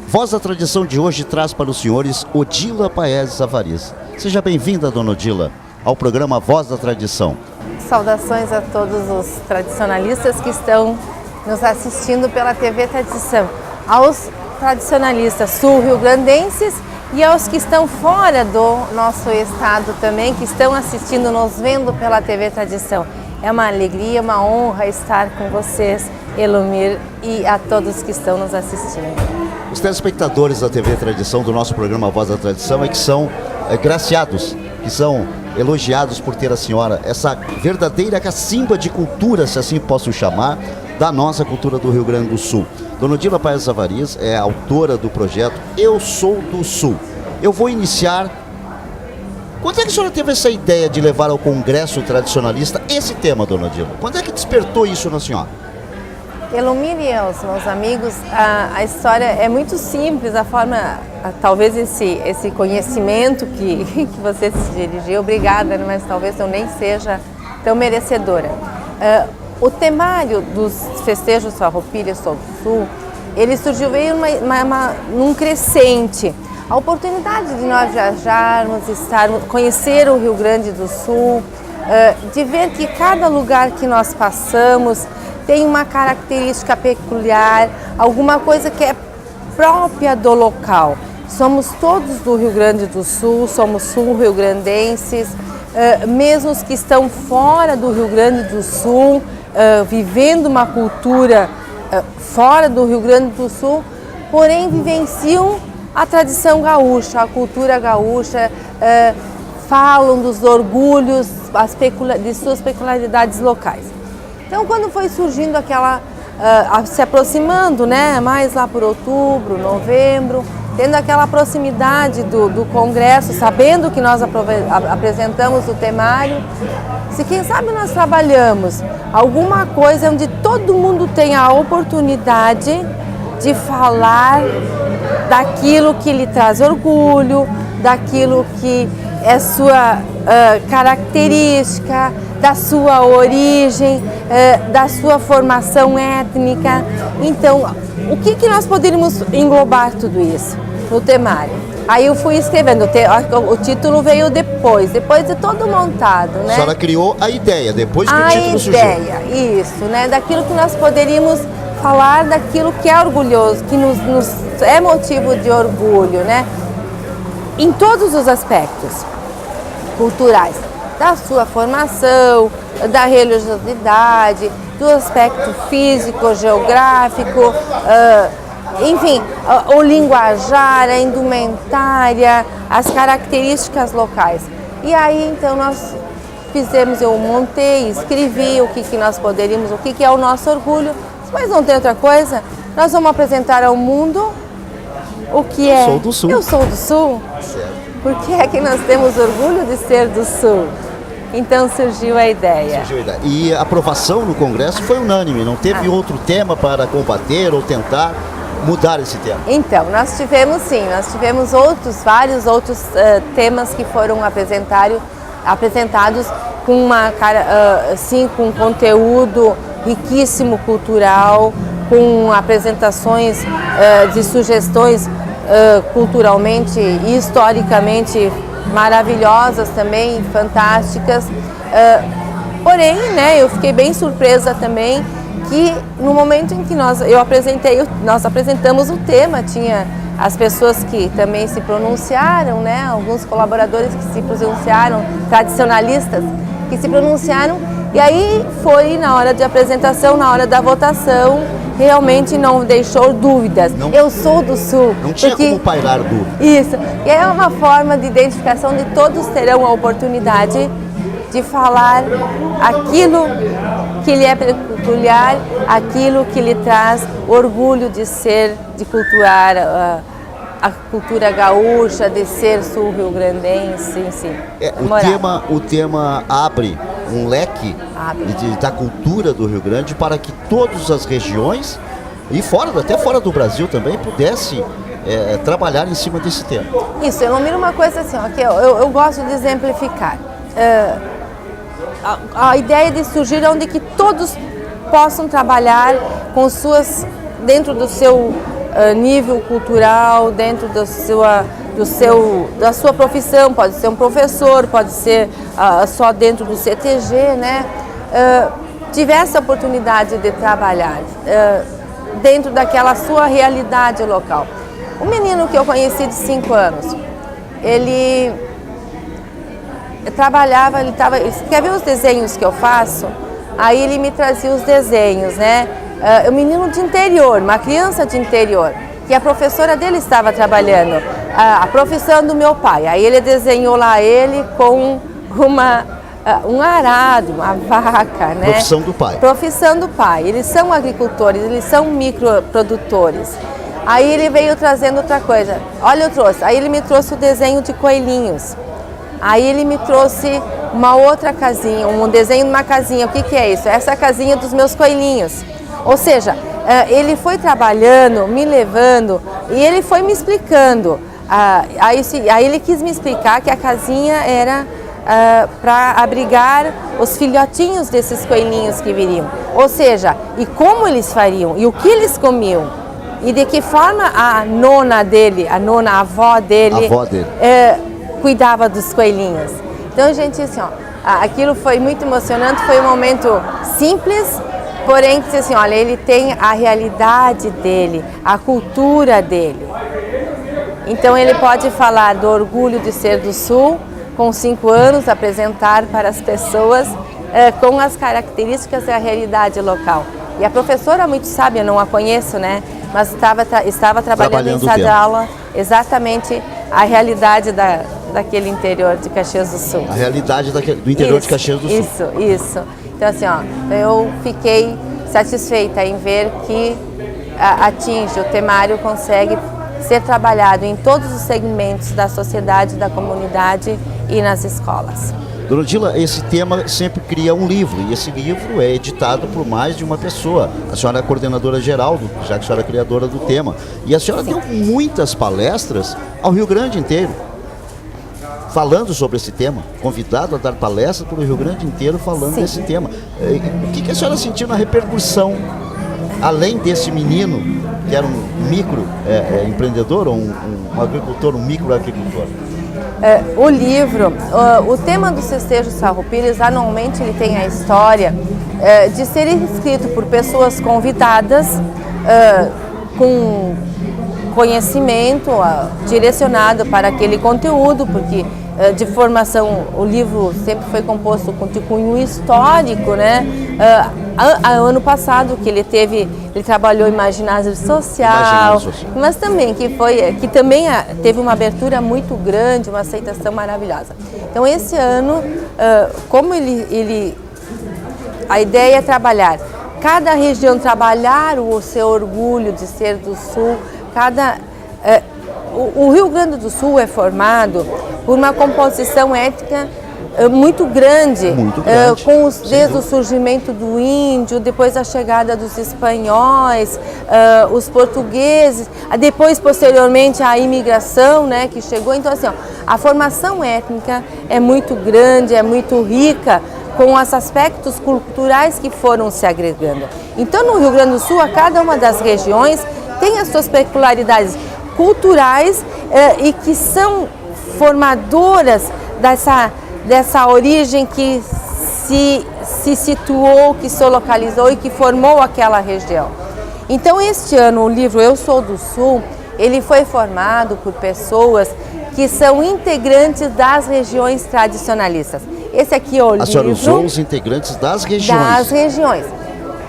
Voz da Tradição de hoje traz para os senhores Odila Paes Zavariz. Seja bem-vinda, dona Odila, ao programa Voz da Tradição. Saudações a todos os tradicionalistas que estão nos assistindo pela TV Tradição, aos tradicionalistas sul-rio-grandenses e aos que estão fora do nosso estado também, que estão assistindo, nos vendo pela TV Tradição. É uma alegria, uma honra estar com vocês, Elomir, e a todos que estão nos assistindo. Os telespectadores da TV Tradição, do nosso programa Voz da Tradição, que são graciados, que são elogiados por ter a senhora, essa verdadeira cacimba de cultura, se assim posso chamar, da nossa cultura do Rio Grande do Sul. Dona Odila Paes Zavariz é autora do projeto Eu Sou do Sul. Eu vou iniciar... Quando é que a senhora teve essa ideia de levar ao Congresso Tradicionalista esse tema, dona Odila? Quando é que despertou isso na senhora? Elomir e os meus amigos, a história é muito simples, a forma, talvez esse conhecimento que você se dirigiu, obrigada, mas talvez eu nem seja tão merecedora. O temário dos festejos Farroupilha Sou do Sul, ele surgiu, veio num crescente. A oportunidade de nós viajarmos, conhecer o Rio Grande do Sul, de ver que cada lugar que nós passamos tem uma característica peculiar, alguma coisa que é própria do local. Somos todos do Rio Grande do Sul, somos sul-rio-grandenses, mesmo os que estão fora do Rio Grande do Sul, vivendo uma cultura fora do Rio Grande do Sul, porém vivenciam a tradição gaúcha, a cultura gaúcha, falam dos orgulhos, de suas peculiaridades locais. Então, quando foi surgindo se aproximando, né, mais lá por outubro, novembro, tendo aquela proximidade do Congresso, sabendo que nós apresentamos o temário, se quem sabe nós trabalhamos alguma coisa onde todo mundo tem a oportunidade de falar daquilo que lhe traz orgulho, daquilo que é sua característica, da sua origem, da sua formação étnica. Então, o que nós poderíamos englobar tudo isso no temário? Aí eu fui escrevendo, o título veio depois de todo montado, né? A senhora criou a ideia, depois que o título surgiu. A ideia, isso, né? Daquilo que nós poderíamos falar, daquilo que é orgulhoso, que nos é motivo de orgulho, né? Em todos os aspectos culturais, da sua formação, da religiosidade, do aspecto físico, geográfico, enfim, o linguajar, a indumentária, as características locais. E aí, então, eu montei, escrevi o que nós poderíamos, o que é o nosso orgulho, mas não tem outra coisa, nós vamos apresentar ao mundo o que é... Eu sou do Sul. Eu sou do Sul. Certo. Por que é que nós temos orgulho de ser do Sul? Então surgiu a ideia. E a aprovação no Congresso foi unânime, não teve outro tema para combater ou tentar mudar esse tema? Então, nós tivemos vários outros temas que foram apresentados com com conteúdo riquíssimo cultural, com apresentações de sugestões culturalmente e historicamente maravilhosas também, fantásticas. Porém, né, eu fiquei bem surpresa também que no momento em que nós apresentamos o tema, tinha as pessoas que também se pronunciaram, né, alguns colaboradores que se pronunciaram, tradicionalistas que se pronunciaram, e aí foi na hora de apresentação, na hora da votação, realmente não deixou dúvidas. Eu sou do Sul. Não tinha como pairar dúvidas. Isso. E é uma forma de identificação de todos terão a oportunidade de falar aquilo que lhe é peculiar, aquilo que lhe traz orgulho de cultuar a cultura gaúcha, de ser sul-rio-grandense, enfim. O tema abre um leque da cultura do Rio Grande para que todas as regiões e até fora do Brasil também pudessem trabalhar em cima desse tema. Isso, eu não miro uma coisa assim, que eu gosto de exemplificar. A ideia de surgir onde que todos possam trabalhar com dentro do seu nível cultural, dentro da sua profissão, pode ser um professor, pode ser só dentro do CTG, né? Tivesse a oportunidade de trabalhar dentro daquela sua realidade local. O menino que eu conheci de 5 anos, ele trabalhava, quer ver os desenhos que eu faço? Aí ele me trazia os desenhos, né? Um menino de interior, uma criança de interior, que a professora dele estava trabalhando, a profissão do meu pai. Aí ele desenhou lá ele com um arado, uma vaca, né? Profissão do pai. Profissão do pai. Eles são agricultores, eles são microprodutores. Aí ele veio trazendo outra coisa. Olha, eu trouxe. Aí ele me trouxe o desenho de coelhinhos. Aí ele me trouxe uma outra casinha, um desenho de uma casinha. O que é isso? Essa é a casinha dos meus coelhinhos. Ou seja, ele foi trabalhando, me levando e ele foi me explicando. Aí ele quis me explicar que a casinha era para abrigar os filhotinhos desses coelhinhos que viriam. Ou seja, e como eles fariam, e o que eles comiam, e de que forma a avó dele, cuidava dos coelhinhos. Então, gente, assim, aquilo foi muito emocionante, foi um momento simples, porém, assim, olha, ele tem a realidade dele, a cultura dele. Então, ele pode falar do orgulho de ser do Sul, com 5 anos, apresentar para as pessoas com as características da realidade local. E a professora muito sábia, não a conheço, né? Mas estava trabalhando em sala de aula exatamente a realidade daquele interior de Caxias do Sul. A realidade do interior de Caxias do Sul. Isso. Então, assim, eu fiquei satisfeita em ver que o temário consegue ser trabalhado em todos os segmentos da sociedade, da comunidade e nas escolas. Dona Odila, esse tema sempre cria um livro, e esse livro é editado por mais de uma pessoa. A senhora é coordenadora geral, já que a senhora é criadora do tema. E a senhora deu muitas palestras ao Rio Grande inteiro, falando sobre esse tema, convidado a dar palestra para o Rio Grande inteiro falando desse tema. O que a senhora sentiu na repercussão, além desse menino, que era um micro empreendedor, ou um agricultor, um microagricultor? O livro, o tema dos festejos farroupiles, anualmente ele tem a história de ser escrito por pessoas convidadas com conhecimento direcionado para aquele conteúdo, porque de formação o livro sempre foi composto de cunho histórico, né? Ano passado que ele trabalhou imaginário social, mas também que também teve uma abertura muito grande, uma aceitação maravilhosa. Então esse ano, como a ideia é trabalhar cada região, trabalhar o seu orgulho de ser do Sul. O Rio Grande do Sul é formado por uma composição étnica muito grande, desde o surgimento do índio, depois a chegada dos espanhóis, os portugueses, depois posteriormente a imigração, né, que chegou. Então assim, a formação étnica é muito grande, é muito rica, com os aspectos culturais que foram se agregando. Então no Rio Grande do Sul, a cada uma das regiões tem as suas peculiaridades culturais e que são formadoras dessa origem que se situou, que se localizou e que formou aquela região. Então este ano o livro Eu Sou do Sul, ele foi formado por pessoas que são integrantes das regiões tradicionalistas. Esse aqui é o livro... A senhora usou os integrantes das regiões. Das regiões.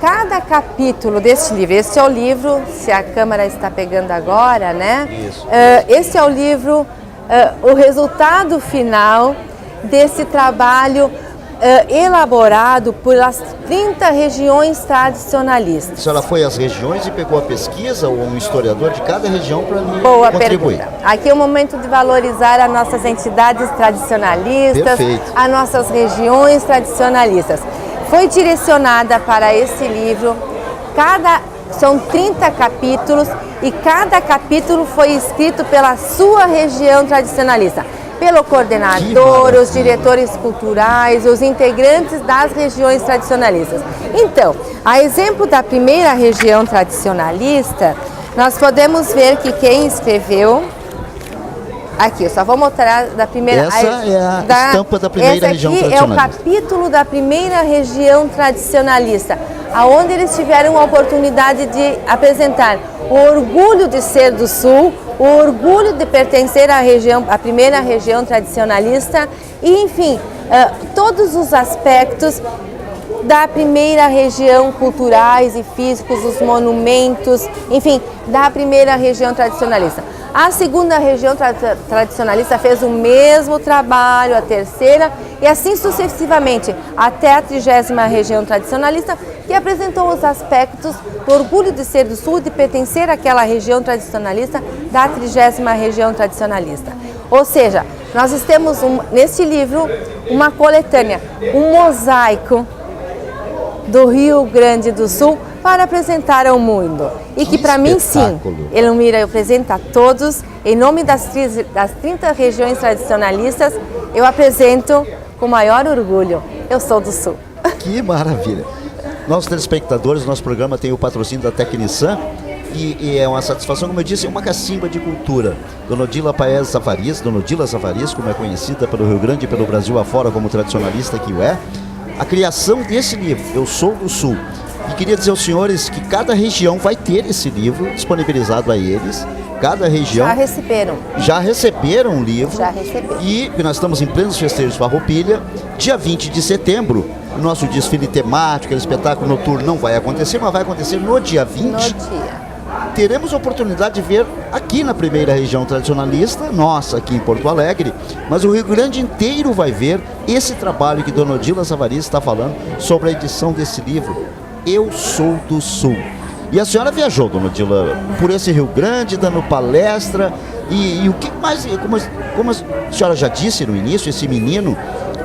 Cada capítulo deste livro, esse é o livro, se a câmera está pegando agora, né? Isso. Esse é o livro, o resultado final desse trabalho elaborado por as 30 regiões tradicionalistas. A senhora foi às regiões e pegou a pesquisa ou um historiador de cada região para me contribuir? Pergunta. Aqui é o momento de valorizar as nossas entidades tradicionalistas, Perfeito. as nossas regiões tradicionalistas. Foi direcionada para esse livro, são 30 capítulos e cada capítulo foi escrito pela sua região tradicionalista, pelo coordenador, os diretores culturais, os integrantes das regiões tradicionalistas. Então, a exemplo da primeira região tradicionalista, Nós podemos ver que quem escreveu... Aqui, eu só vou mostrar da primeira... Essa é a estampa da primeira região tradicionalista. Esse aqui é o capítulo da primeira região tradicionalista, aonde eles tiveram a oportunidade de apresentar o orgulho de ser do Sul, o orgulho de pertencer à primeira região tradicionalista e, enfim, todos os aspectos da primeira região culturais e físicos, os monumentos, enfim, da primeira região tradicionalista. A segunda região tradicionalista fez o mesmo trabalho, a terceira e assim sucessivamente, até a 30ª região tradicionalista, que apresentou os aspectos do orgulho de ser do Sul, de pertencer àquela região tradicionalista, da 30ª região tradicionalista. Ou seja, nós temos nesse livro uma coletânea, um mosaico do Rio Grande do Sul para apresentar ao mundo. E que para mim, sim, Elmira, eu apresento a todos, em nome das 30 regiões tradicionalistas, eu apresento com maior orgulho. Eu sou do Sul. Que maravilha! Nossos telespectadores, nosso programa tem o patrocínio da Tecnisan e é uma satisfação, como eu disse, é uma cacimba de cultura. Dona Odila Paes Safaris, Dona Odila Safaris, como é conhecida pelo Rio Grande e pelo Brasil afora como tradicionalista que o é, a criação desse livro, Eu Sou do Sul. E queria dizer aos senhores que cada região vai ter esse livro disponibilizado a eles. Cada região... Já receberam o livro. Já receberam. E nós estamos em plenos festejos Farroupilha. Dia 20 de setembro, o nosso desfile temático, aquele espetáculo noturno não vai acontecer, mas vai acontecer no dia 20. No dia. Teremos a oportunidade de ver aqui na primeira região tradicionalista, nossa, aqui em Porto Alegre, mas o Rio Grande inteiro vai ver esse trabalho que Dona Odila Safaris está falando sobre a edição desse livro, Eu Sou do Sul. E a senhora viajou, Dona Odila, por esse Rio Grande, dando palestra, e o que mais, como a senhora já disse no início, esse menino,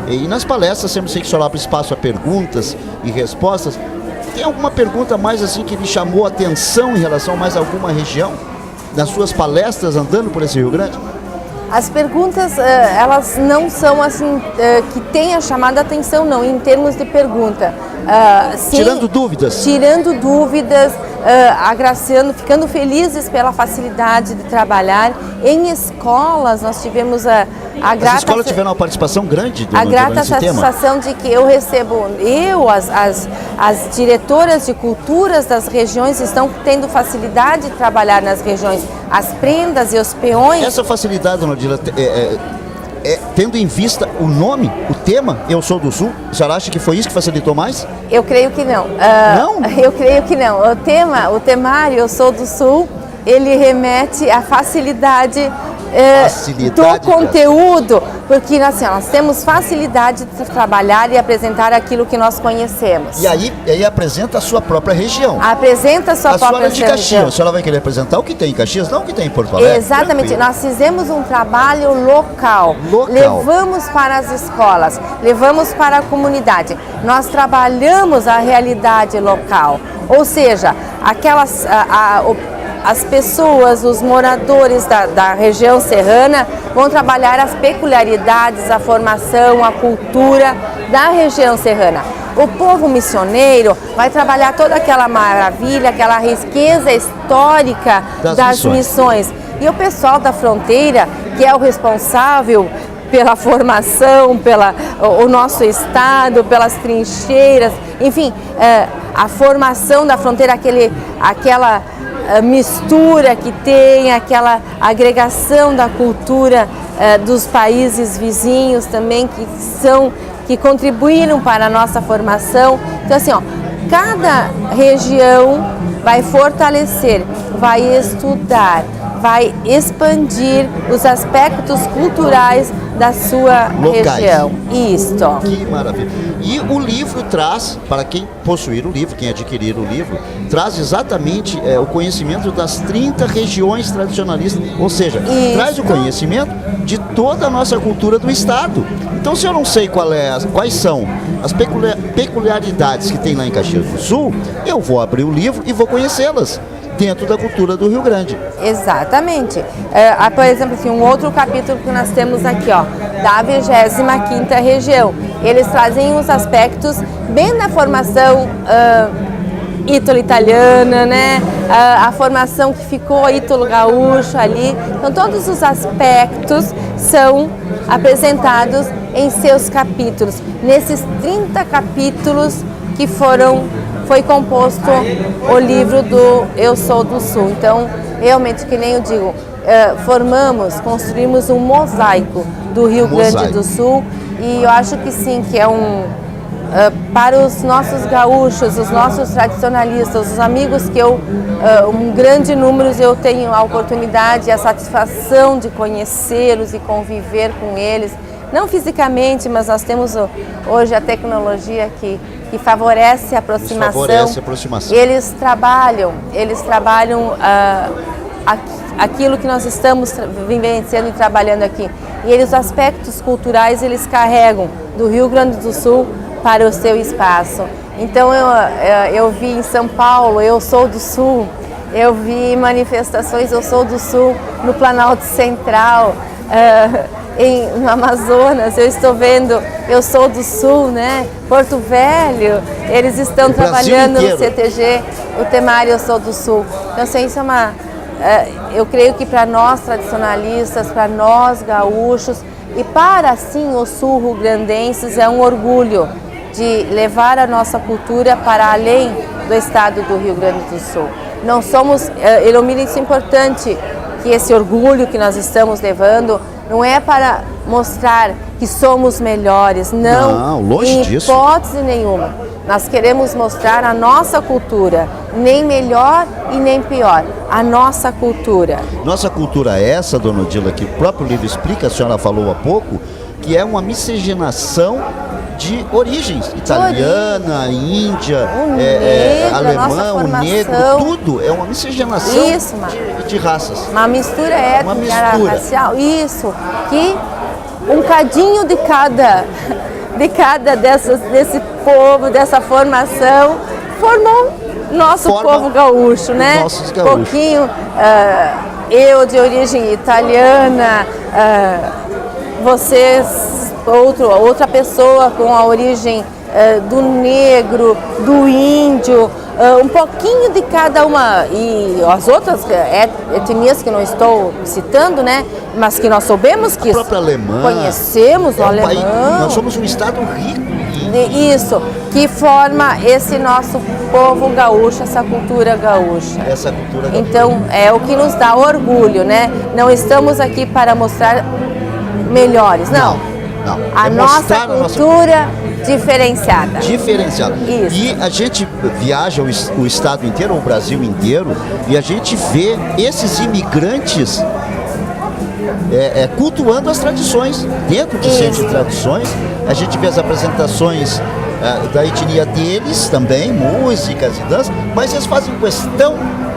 e nas palestras sempre sei que a senhora abre espaço a perguntas e respostas. Tem alguma pergunta mais assim que lhe chamou a atenção em relação a mais alguma região? Nas suas palestras andando por esse Rio Grande? As perguntas, elas não são assim, que tenha chamado a atenção, não, em termos de pergunta. Sim, tirando dúvidas? Tirando dúvidas, agraciando, ficando felizes pela facilidade de trabalhar. Em escolas, nós tivemos a grata... As escolas tiveram uma participação grande a grata satisfação de que eu recebo, as diretoras de culturas das regiões estão tendo facilidade de trabalhar nas regiões, as prendas e os peões. Essa facilidade, Dona Odila, tendo em vista o nome, o tema, Eu Sou do Sul, a senhora acha que foi isso que facilitou mais? Eu creio que não. Não? Eu creio que não. O temário Eu Sou do Sul, ele remete à facilidade do conteúdo, porque assim, nós temos facilidade de trabalhar e apresentar aquilo que nós conhecemos. E aí apresenta a sua própria região. Apresenta a sua própria região. A senhora de Caxias, a senhora vai querer apresentar o que tem em Caxias, não o que tem em Porto Alegre? Exatamente, tranquilo. Nós fizemos um trabalho local, levamos para as escolas, levamos para a comunidade, nós trabalhamos a realidade local, ou seja, as pessoas, os moradores da região serrana vão trabalhar as peculiaridades, a formação, a cultura da região serrana. O povo missioneiro vai trabalhar toda aquela maravilha, aquela riqueza histórica das missões. E o pessoal da fronteira, que é o responsável pela formação, o nosso estado, pelas trincheiras, enfim, a formação da fronteira, aquela mistura que tem, aquela agregação da cultura dos países vizinhos também que contribuíram para a nossa formação. Então assim, cada região vai fortalecer, vai estudar, vai expandir os aspectos culturais da sua região. Isto. Que maravilha. E o livro traz, para quem possuir o livro, quem adquirir o livro, traz exatamente o conhecimento das 30 regiões tradicionalistas, ou seja, traz o conhecimento de toda a nossa cultura do estado. Então, se eu não sei quais são as peculiaridades que tem lá em Caxias do Sul, eu vou abrir o livro e vou conhecê-las dentro da cultura do Rio Grande. Exatamente. Por exemplo, assim, um outro capítulo que nós temos aqui, da 25ª região. Eles trazem os aspectos bem da formação ítalo-italiana, né? A formação que ficou ítalo-gaúcho ali. Então, todos os aspectos são apresentados em seus capítulos. Nesses 30 capítulos que foi composto o livro do Eu Sou do Sul. Então, realmente, que nem eu digo, construímos um mosaico do Rio Grande do Sul, e eu acho que sim, que é para os nossos gaúchos, os nossos tradicionalistas, os amigos que um grande número eu tenho a oportunidade e a satisfação de conhecê-los e conviver com eles, não fisicamente, mas nós temos hoje a tecnologia que favorece a aproximação. Eles trabalham aquilo que nós estamos vivenciando e trabalhando aqui. E os aspectos culturais, eles carregam do Rio Grande do Sul para o seu espaço. Então, eu vi em São Paulo, Eu Sou do Sul, eu vi manifestações Eu Sou do Sul no Planalto Central, no Amazonas, eu estou vendo Eu Sou do Sul, né? Porto Velho, eles estão trabalhando no CTG, o temário Eu Sou do Sul. Então, assim, isso eu creio que para nós tradicionalistas, para nós gaúchos e para, sim, os sul-rio-grandenses é um orgulho de levar a nossa cultura para além do estado do Rio Grande do Sul. Não somos, Elomília, isso é importante, que esse orgulho que nós estamos levando não é para mostrar que somos melhores, não, longe disso. Em hipótese nenhuma. Nós queremos mostrar a nossa cultura, nem melhor e nem pior, a nossa cultura. Nossa cultura é essa, dona Odila, que o próprio livro explica, a senhora falou há pouco, que é uma miscigenação de origens, italiana, índia, alemão, negro, tudo é uma miscigenação de raças. Uma mistura étnica, racial, isso, que um cadinho de cada desse povo, dessa formação, formou nosso povo gaúcho, né? Nossos gaúchos. Um pouquinho, eu de origem italiana, vocês, outra pessoa com a origem do negro, do índio, um pouquinho de cada uma, e as outras etnias que não estou citando, né? Mas que nós soubemos que conhecemos o alemão. Nós somos um estado rico. Isso, que forma esse nosso povo gaúcho, essa cultura gaúcha. Então, é o que nos dá orgulho, né? Não estamos aqui para mostrar melhores, não. A nossa cultura diferenciada. Isso. E a gente viaja o estado inteiro, o Brasil inteiro, e a gente vê esses imigrantes cultuando as tradições. Dentro do centro de tradições, a gente vê as apresentações da etnia deles também, músicas e danças, mas eles fazem questão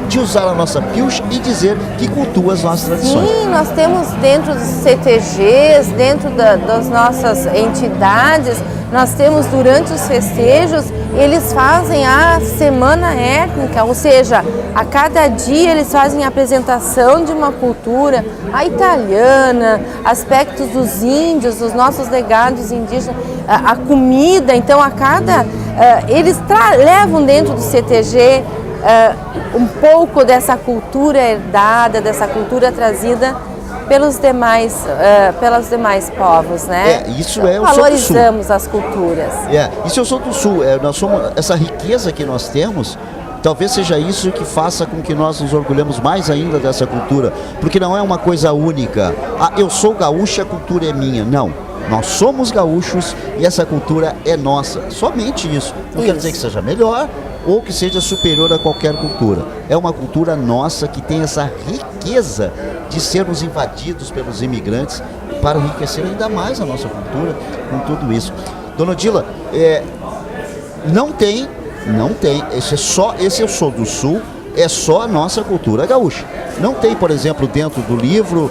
de usar a nossa pilcha e dizer que cultua as nossas tradições. Sim, nós temos dentro dos CTGs, dentro das nossas entidades, nós temos durante os festejos, eles fazem a semana étnica, ou seja, a cada dia eles fazem a apresentação de uma cultura, a italiana, aspectos dos índios, dos nossos legados indígenas, a comida. Então, eles levam dentro do CTG um pouco dessa cultura herdada, dessa cultura trazida pelos demais povos, né? Isso então, é o Sul do Sul. Valorizamos as culturas. Isso é o Sul do Sul. Nós somos essa riqueza que nós temos. Talvez seja isso que faça com que nós nos orgulhemos mais ainda dessa cultura, porque não é uma coisa única. Eu sou gaúcho, a cultura é minha. Não. Nós somos gaúchos e essa cultura é nossa. Somente isso. Não quer dizer que seja melhor ou que seja superior a qualquer cultura. É uma cultura nossa que tem essa riqueza de sermos invadidos pelos imigrantes para enriquecer ainda mais a nossa cultura com tudo isso. Dona Odila, não tem, esse Eu Sou do Sul, é só a nossa cultura gaúcha. Não tem, por exemplo, dentro do livro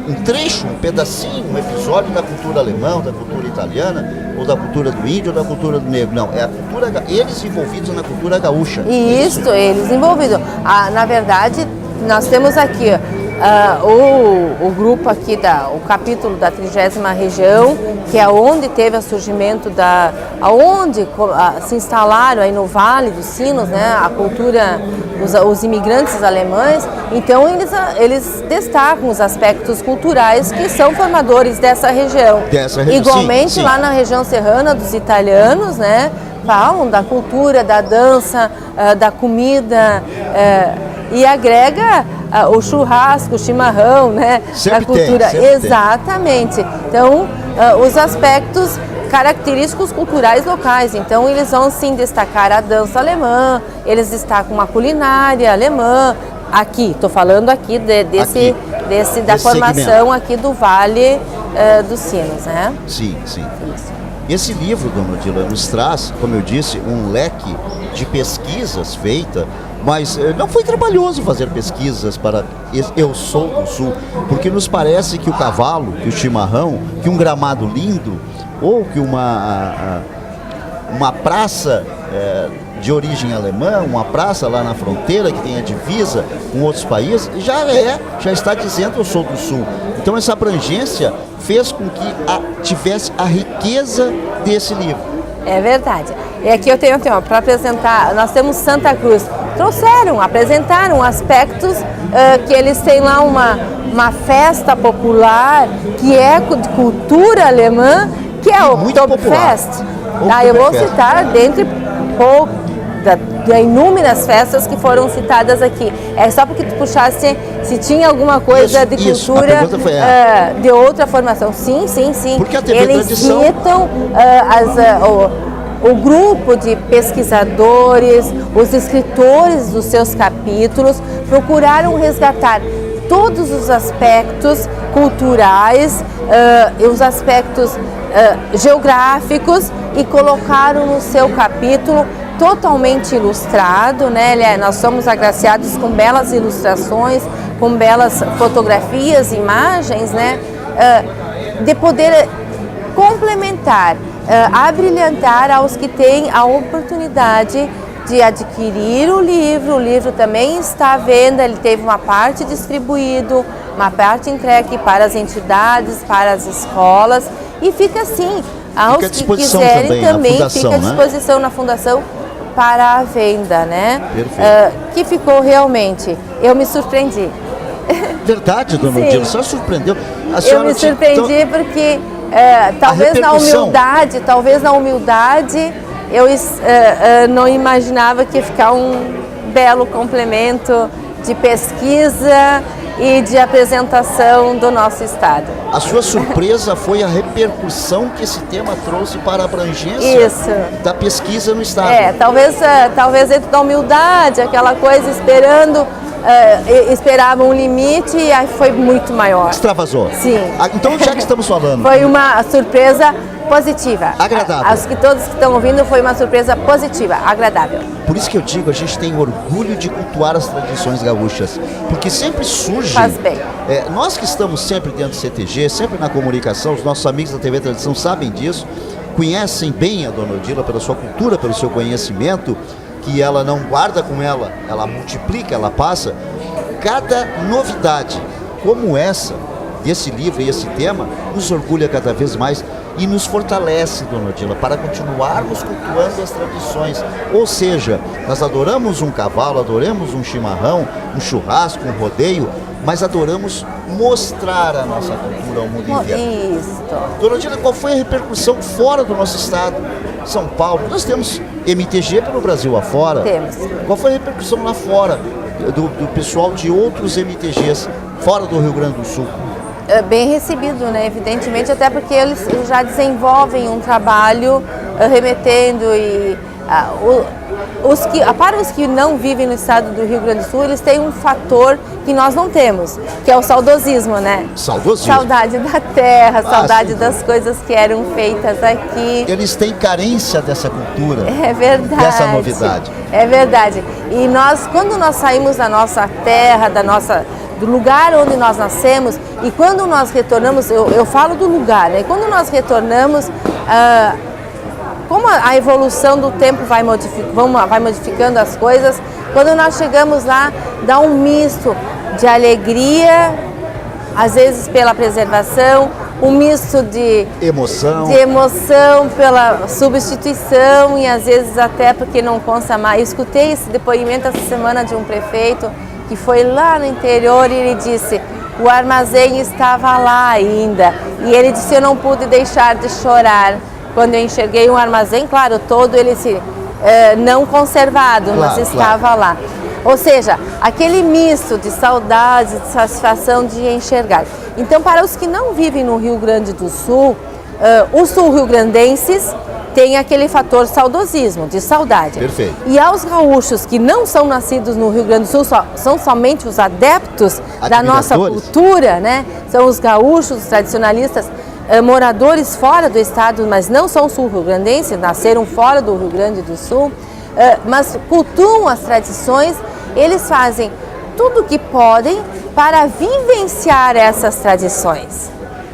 um trecho, um pedacinho, um episódio da cultura alemã, da cultura italiana, ou da cultura do índio, ou da cultura do negro. Não, é a cultura, eles envolvidos na cultura gaúcha. Isso, eles envolvidos. Na verdade, nós temos aqui o grupo aqui, o capítulo da 30ª região, que é onde teve o surgimento aonde se instalaram aí no Vale dos Sinos, né, a cultura, os imigrantes alemães. Então eles destacam os aspectos culturais que são formadores dessa região. Igualmente sim. Lá na região serrana dos italianos, né, falam da cultura, da dança, da comida, e agrega o churrasco, o chimarrão, né? Sempre a cultura. Tem. Exatamente. Então, os aspectos característicos culturais locais. Então, eles vão sim destacar a dança alemã, eles destacam a culinária alemã. Aqui, estou falando aqui da formação segmento. Aqui do Vale dos Sinos, né? Sim, sim. Isso. Esse livro, dona Odila, nos traz, como eu disse, um leque de pesquisas feitas, mas não foi trabalhoso fazer pesquisas para Eu Sou do Sul, porque nos parece que o cavalo, que o chimarrão, que um gramado lindo, ou que uma praça de origem alemã, uma praça lá na fronteira que tem a divisa com outros países, já está dizendo Eu Sou do Sul. Então essa abrangência fez com que tivesse a riqueza desse livro. É verdade. E aqui eu tenho para apresentar, nós temos Santa Cruz. Apresentaram aspectos que eles têm lá uma festa popular que é de cultura alemã, que é o Oktoberfest. Eu vou citar dentre inúmeras festas que foram citadas aqui. É só porque tu puxasse se tinha alguma coisa de cultura de outra formação. Sim. Porque a TV eles Tradição... citam o grupo de pesquisadores, os escritores dos seus capítulos procuraram resgatar todos os aspectos culturais e os aspectos geográficos e colocaram no seu capítulo totalmente ilustrado, né? Nós somos agraciados com belas ilustrações, com belas fotografias, imagens, né? De poder complementar, abrilhantar aos que têm a oportunidade de adquirir o livro. O livro também está à venda, ele teve uma parte distribuído, uma parte entregue para as entidades, para as escolas, e fica assim, aos que quiserem também fica à disposição na Fundação para a venda, né? Que ficou realmente, eu me surpreendi. Verdade, dona Odila, a senhora surpreendeu. Eu me surpreendi porque talvez na humildade eu não imaginava que ia ficar um belo complemento de pesquisa e de apresentação do nosso estado. A sua surpresa foi a repercussão que esse tema trouxe para a abrangência da pesquisa no estado. Talvez dentro da humildade, aquela coisa esperava um limite e aí foi muito maior. Extravasou. Sim. Então, já que estamos falando... Foi uma surpresa positiva. Agradável. Todos que estão ouvindo, foi uma surpresa positiva, agradável. Por isso que eu digo, a gente tem orgulho de cultuar as tradições gaúchas, porque sempre surge... Faz bem. Nós que estamos sempre dentro do CTG, sempre na comunicação, os nossos amigos da TV Tradição sabem disso, conhecem bem a dona Odila pela sua cultura, pelo seu conhecimento, que ela não guarda com ela multiplica, ela passa. Cada novidade como essa, desse livro e esse tema, nos orgulha cada vez mais e nos fortalece, dona Odila, para continuarmos cultuando as tradições. Ou seja, nós adoramos um cavalo, adoramos um chimarrão, um churrasco, um rodeio, mas adoramos mostrar a nossa cultura ao mundo inteiro. Isso. Dona Odila, qual foi a repercussão fora do nosso estado? São Paulo, nós temos MTG pelo Brasil afora. Temos. Qual foi a repercussão lá fora do pessoal de outros MTGs fora do Rio Grande do Sul? Bem recebido, né? Evidentemente, até porque eles já desenvolvem um trabalho remetendo e para os que não vivem no estado do Rio Grande do Sul, eles têm um fator que nós não temos, que é o saudosismo, né? Saudosismo. Saudade da terra, saudade das coisas que eram feitas aqui. Eles têm carência dessa cultura. É verdade. Dessa novidade. É verdade. E quando nós saímos da nossa terra, do lugar onde nós nascemos, e quando nós retornamos, eu falo do lugar, né? Quando nós retornamos, como a evolução do tempo vai modificando as coisas, quando nós chegamos lá, dá um misto, de alegria, às vezes pela preservação, um misto de emoção pela substituição e às vezes até porque não consta mais. Eu escutei esse depoimento essa semana de um prefeito que foi lá no interior e ele disse: o armazém estava lá ainda. E ele disse: eu não pude deixar de chorar quando eu enxerguei um armazém, claro, todo ele não conservado, mas estava lá. Ou seja, aquele misto de saudade, de satisfação de enxergar. Então, para os que não vivem no Rio Grande do Sul, os sul-rio-grandenses têm aquele fator saudosismo, de saudade. Perfeito. E aos gaúchos que não são nascidos no Rio Grande do Sul, são somente os adeptos da nossa cultura, né? São os gaúchos, os tradicionalistas, moradores fora do estado, mas não são sul-rio-grandenses, nasceram fora do Rio Grande do Sul, mas cultuam as tradições. Eles fazem tudo o que podem para vivenciar essas tradições.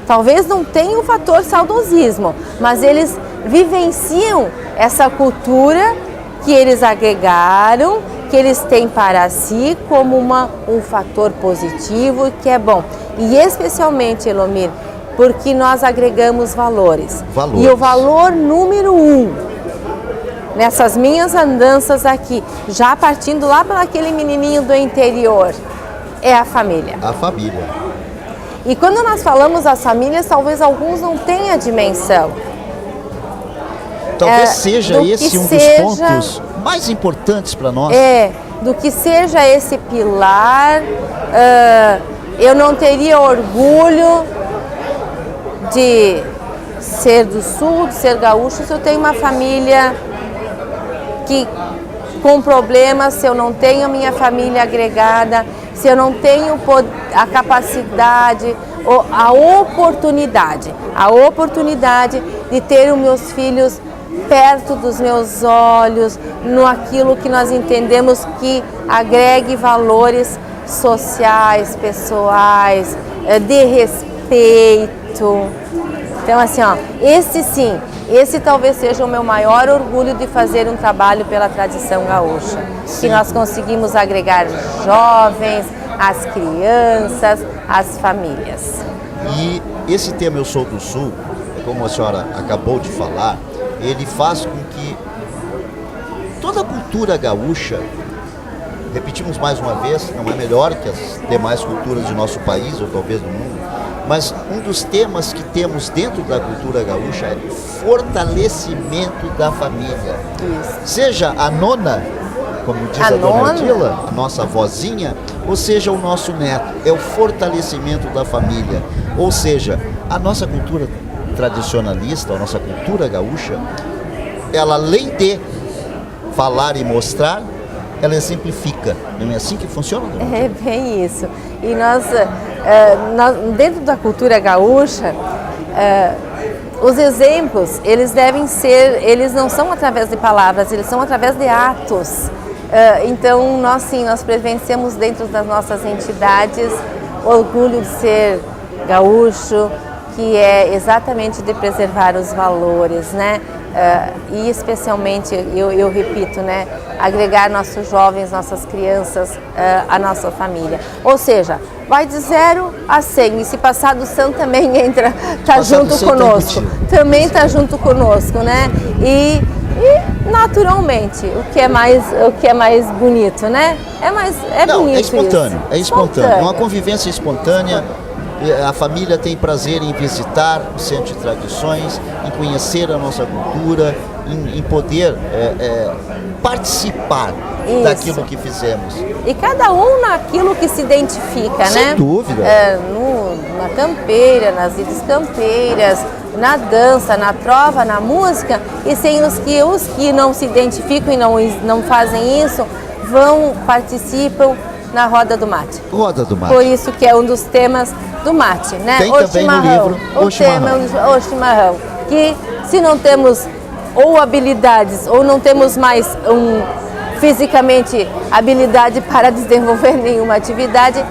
Talvez não tenha o fator saudosismo, mas eles vivenciam essa cultura que eles agregaram, que eles têm para si como um fator positivo que é bom. E especialmente, Elomir, porque nós agregamos valores. E o valor número 1, nessas minhas andanças aqui, já partindo lá para aquele menininho do interior, é a família. A família. E quando nós falamos das famílias, talvez alguns não tenham a dimensão. Talvez seja esse um dos pontos mais importantes para nós. Do que seja esse pilar. Eu não teria orgulho de ser do Sul, de ser gaúcho, se eu tenho uma família com problemas, se eu não tenho a minha família agregada, se eu não tenho a capacidade, a oportunidade de ter os meus filhos perto dos meus olhos, no aquilo que nós entendemos que agregue valores sociais, pessoais, de respeito. Então, assim, esse talvez seja o meu maior orgulho de fazer um trabalho pela tradição gaúcha. Sim. Que nós conseguimos agregar jovens, as crianças, as famílias. E esse tema Eu Sou do Sul, como a senhora acabou de falar, ele faz com que toda a cultura gaúcha, repetimos mais uma vez, não é melhor que as demais culturas do nosso país, ou talvez do mundo, mas um dos temas que temos dentro da cultura gaúcha é fortalecimento da família. Isso. Seja a nona, como diz a dona Odila, a nossa vozinha, ou seja o nosso neto, é o fortalecimento da família. Ou seja, a nossa cultura tradicionalista, a nossa cultura gaúcha, ela além de falar e mostrar, ela exemplifica. Não é assim que funciona? É bem isso. E nós dentro da cultura gaúcha, os exemplos, eles não são através de palavras, eles são através de atos. Então, nós presenciamos dentro das nossas entidades o orgulho de ser gaúcho, que é exatamente de preservar os valores, né? E especialmente, eu repito, né? Agregar nossos jovens, nossas crianças, a nossa família. Ou seja, vai de 0 a 100, e se passar do 100 também está junto conosco. Também está junto conosco, né? E naturalmente, o que é mais bonito, né? Bonito. É espontâneo, isso. É espontâneo. É uma convivência espontânea. A família tem prazer em visitar o Centro de Tradições, em conhecer a nossa cultura, em poder participar daquilo que fizemos. E cada um naquilo que se identifica, né? Sem dúvida. Na campeira, nas ilhas campeiras, na dança, na trova, na música, e sem os que não se identificam e não fazem isso, participam na Roda do Mate. Roda do Mate. Por isso que é um dos temas do mate, né? Tem também no livro o chimarrão. O chimarrão. Que se não temos ou habilidades ou não temos mais fisicamente habilidade para desenvolver nenhuma atividade,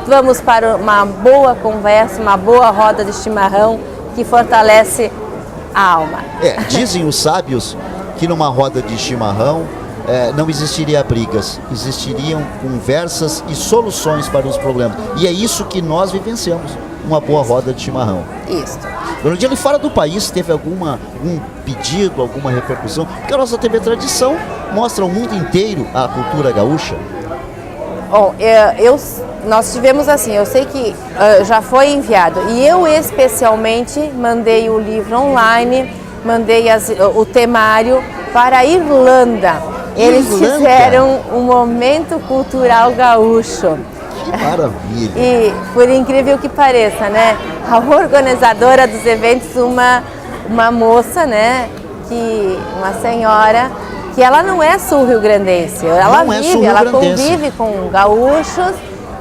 vamos para uma boa conversa, uma boa roda de chimarrão que fortalece a alma. Dizem os sábios que numa roda de chimarrão não existiria brigas, existiriam conversas e soluções para os problemas. E é isso que nós vivenciamos, uma boa roda de chimarrão. Isso. Dona Odila, fora do país, teve algum pedido, alguma repercussão? Porque a nossa TV Tradição mostra ao mundo inteiro a cultura gaúcha. Bom, nós tivemos assim, eu sei que já foi enviado, e eu especialmente mandei o livro online, mandei o temário para a Irlanda. Eles fizeram um momento cultural gaúcho. Que maravilha! E por incrível que pareça, né? A organizadora dos eventos, uma moça, né? Uma senhora, que ela não é sul-rio-grandense. Ela convive com gaúchos,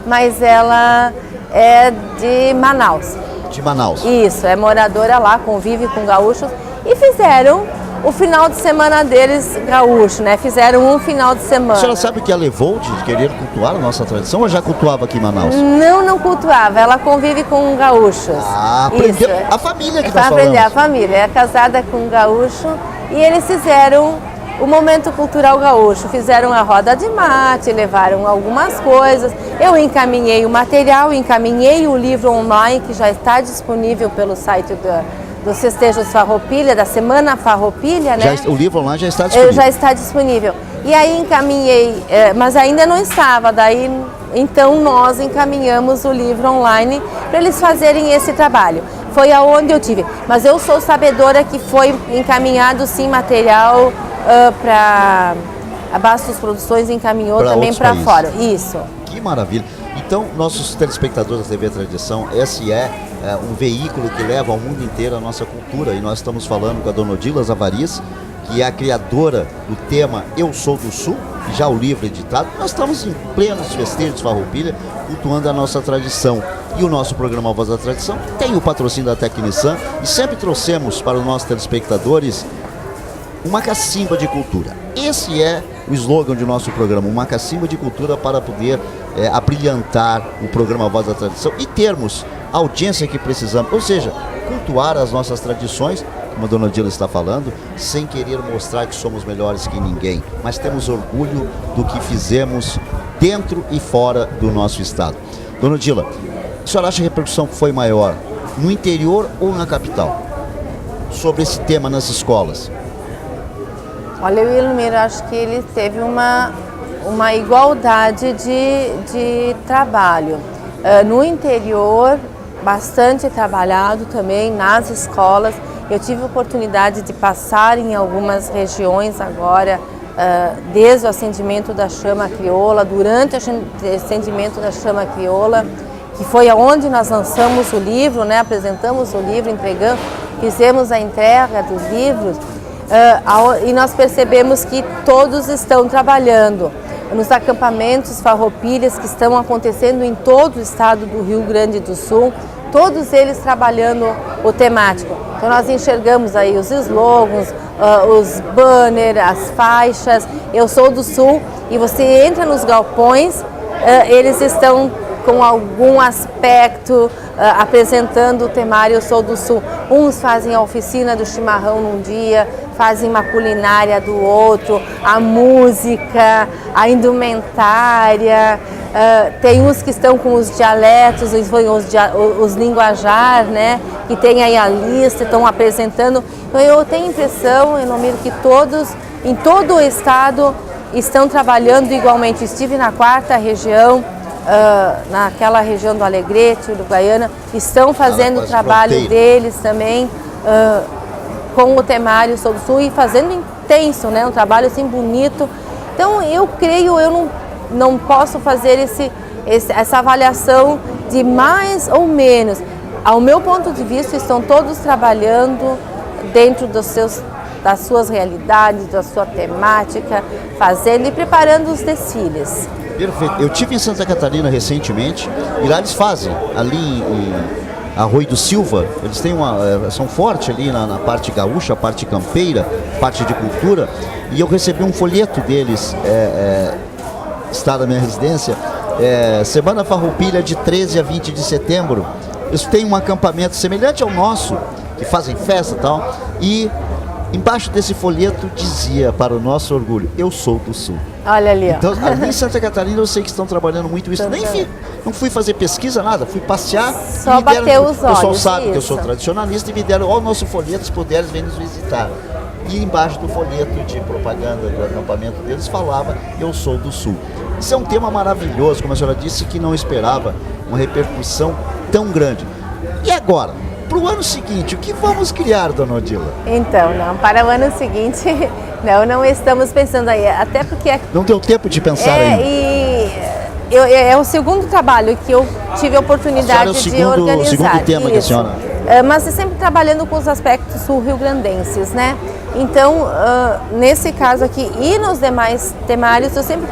mas ela é de Manaus. De Manaus. Isso, é moradora lá, convive com gaúchos. E fizeram o final de semana deles gaúcho, né? Fizeram um final de semana. A senhora sabe o que a levou de querer cultuar a nossa tradição ou já cultuava aqui em Manaus? Não cultuava. Ela convive com gaúchos. Aprendeu a família que nós falamos. Para aprender a família. É casada com um gaúcho e eles fizeram o momento cultural gaúcho. Fizeram a roda de mate, levaram algumas coisas. Eu encaminhei o material, encaminhei o livro online que já está disponível pelo site dos festejos Farroupilha, da Semana Farroupilha, né? O livro online já está disponível. Já está disponível. E aí encaminhei, mas ainda não estava, daí então nós encaminhamos o livro online para eles fazerem esse trabalho. Foi aonde eu tive. Mas eu sou sabedora que foi encaminhado sim material para a Bastos Produções, encaminhou também para fora. Isso. Que maravilha. Então, nossos telespectadores da TV Tradição, esse é um veículo que leva ao mundo inteiro a nossa cultura. E nós estamos falando com a Dona Odila Zavariz, que é a criadora do tema Eu Sou do Sul, já o livro editado. Nós estamos em plenos festejos Farroupilha, cultuando a nossa tradição. E o nosso programa Voz da Tradição tem o patrocínio da Tecnissan e sempre trouxemos para os nossos telespectadores uma cacimba de cultura. Esse é o slogan do nosso programa, uma cacimba de cultura para poder abrilhantar o programa Voz da Tradição e termos a audiência que precisamos, ou seja, cultuar as nossas tradições, como a Dona Odila está falando, sem querer mostrar que somos melhores que ninguém, mas temos orgulho do que fizemos dentro e fora do nosso estado. Dona Odila, a senhora acha que a repercussão foi maior no interior ou na capital sobre esse tema nas escolas? Olha, o Ilmiro, acho que ele teve uma igualdade de trabalho. No interior, bastante trabalhado também nas escolas. Eu tive a oportunidade de passar em algumas regiões agora, desde o acendimento da chama crioula, durante o acendimento da chama crioula, que foi aonde nós lançamos o livro, né? Apresentamos o livro, entregamos, fizemos a entrega dos livros. E nós percebemos que todos estão trabalhando nos acampamentos farroupilhas que estão acontecendo em todo o estado do Rio Grande do Sul, todos eles trabalhando o temático. Então nós enxergamos aí os slogans, os banners, as faixas, Eu Sou do Sul, e você entra nos galpões, eles estão com algum aspecto apresentando o temário Eu Sou do Sul. Uns fazem a oficina do chimarrão num dia, fazem uma culinária do outro, a música, a indumentária, tem uns que estão com os dialetos, os linguajar, né, que tem aí a lista, estão apresentando. Então eu tenho a impressão, Enomiro, que todos, em todo o estado, estão trabalhando igualmente. Estive na 4ª região, naquela região do Alegrete, Uruguaiana, estão fazendo o trabalho deles também, com o temário Sou do Sul e fazendo intenso, né? Um trabalho assim bonito. Então eu creio, eu não posso fazer essa avaliação de mais ou menos. Ao meu ponto de vista, estão todos trabalhando dentro das suas realidades, da sua temática, fazendo e preparando os desfiles. Perfeito. Eu estive em Santa Catarina recentemente e lá eles fazem, ali em Arroio do Silva, eles têm são fortes ali na parte gaúcha, a parte campeira, parte de cultura, e eu recebi um folheto deles, está na minha residência, Semana Farroupilha de 13 a 20 de setembro. Eles têm um acampamento semelhante ao nosso, que fazem festa e tal, e Embaixo desse folheto dizia, para o nosso orgulho, eu sou do Sul. Olha ali, ó. Então, ali em Santa Catarina eu sei que estão trabalhando muito isso. Não fui fazer pesquisa, nada. Fui passear. Só bater os olhos. O pessoal sabe que eu sou tradicionalista e me deram, ó, o nosso folheto, se puderes, vem nos visitar. E embaixo do folheto de propaganda do acampamento deles falava, eu sou do Sul. Isso é um tema maravilhoso, como a senhora disse, que não esperava uma repercussão tão grande. E agora? Para o ano seguinte, o que vamos criar, dona Odila? Então, não, para o ano seguinte, não estamos pensando aí, até porque... Não deu tempo de pensar ainda. É o segundo trabalho que eu tive a oportunidade de organizar. O segundo tema que a senhora... Mas sempre trabalhando com os aspectos sul-rio-grandenses, né? Então, nesse caso aqui e nos demais temários, eu sempre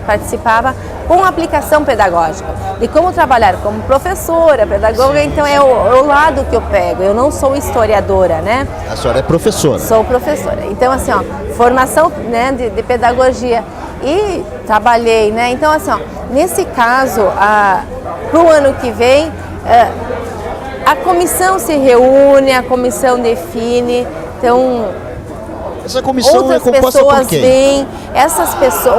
participava com aplicação pedagógica. De como trabalhar como professora, pedagoga, então é o lado que eu pego. Eu não sou historiadora, né? A senhora é professora. Sou professora. Então, assim, ó, formação, né, de pedagogia e trabalhei, né? Então, assim, ó, nesse caso, para o ano que vem, a comissão se reúne, a comissão define, então... Essa comissão outras é composta por pessoas quem? Vêm,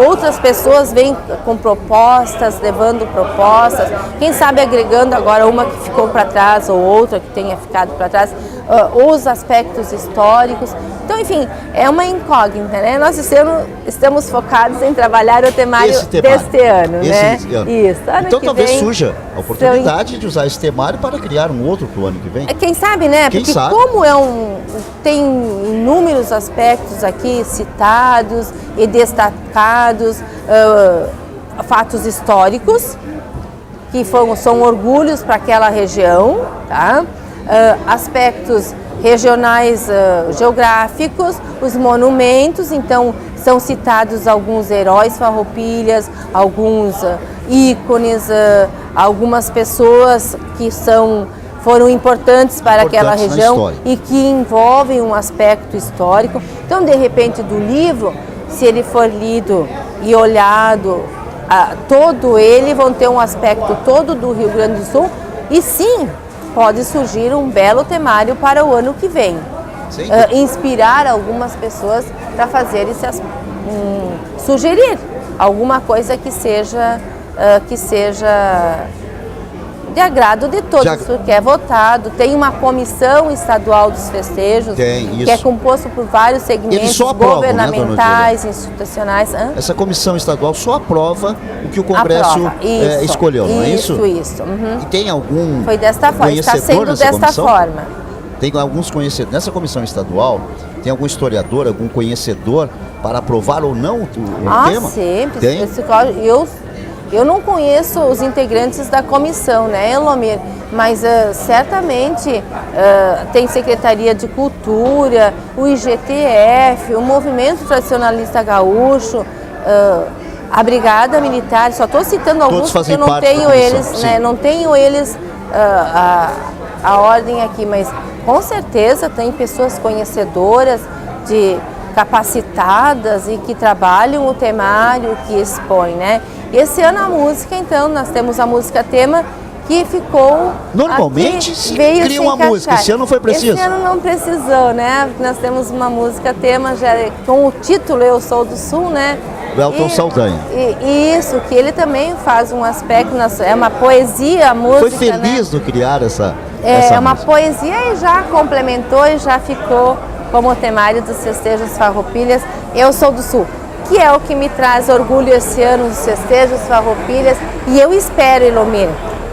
outras pessoas vêm com propostas, levando propostas, quem sabe agregando agora uma que ficou para trás ou outra que tenha ficado para trás, os aspectos históricos. Então, enfim, é uma incógnita, né? Nós estamos focados em trabalhar o temário deste ano, né? Isso. Então talvez surja a oportunidade de usar esse temário para criar um outro para o ano que vem. Quem sabe, né? Quem Porque sabe? Como tem inúmeros aspectos aqui citados e destacados, fatos históricos que são orgulhos para aquela região, tá? Aspectos regionais geográficos, os monumentos, então são citados alguns heróis farroupilhas, alguns ícones, algumas pessoas que foram importantes para aquela região e que envolvem um aspecto histórico. Então, de repente, do livro, se ele for lido e olhado, todo ele vão ter um aspecto todo do Rio Grande do Sul e sim, pode surgir um belo temário para o ano que vem. Inspirar algumas pessoas para fazer sugerir alguma coisa que seja de agrado de todos, porque é votado. Tem uma comissão estadual dos festejos, que é composto por vários segmentos governamentais, institucionais. Essa comissão estadual só aprova o que o Congresso escolheu, não é isso? Isso. Uhum. E tem algum Foi desta forma, está sendo desta forma. Tem alguns conhecedores, nessa comissão estadual, tem algum historiador, algum conhecedor para aprovar ou não o tema? Sempre. Tem? Eu não conheço os integrantes da comissão, né, Elomir? Mas certamente tem Secretaria de Cultura, o IGTF, o Movimento Tradicionalista Gaúcho, a Brigada Militar. Só estou citando alguns porque eu não tenho eles, né? Não tenho eles a ordem aqui, mas com certeza tem pessoas conhecedoras, capacitadas e que trabalham o temário, que expõem, né? Esse ano a música, então, nós temos a música tema que ficou... Normalmente se cria uma música, esse ano não foi preciso? Esse ano não precisou, né? Nós temos uma música tema já com o título Eu Sou do Sul, né? Do Elton Saldanha. Isso, que ele também faz um aspecto, é uma poesia, a música, foi feliz no criar essa uma poesia e já complementou e já ficou como temário dos festejos farroupilhas, Eu Sou do Sul, que é o que me traz orgulho esse ano dos festejos farroupilhas, e eu espero, Elomir,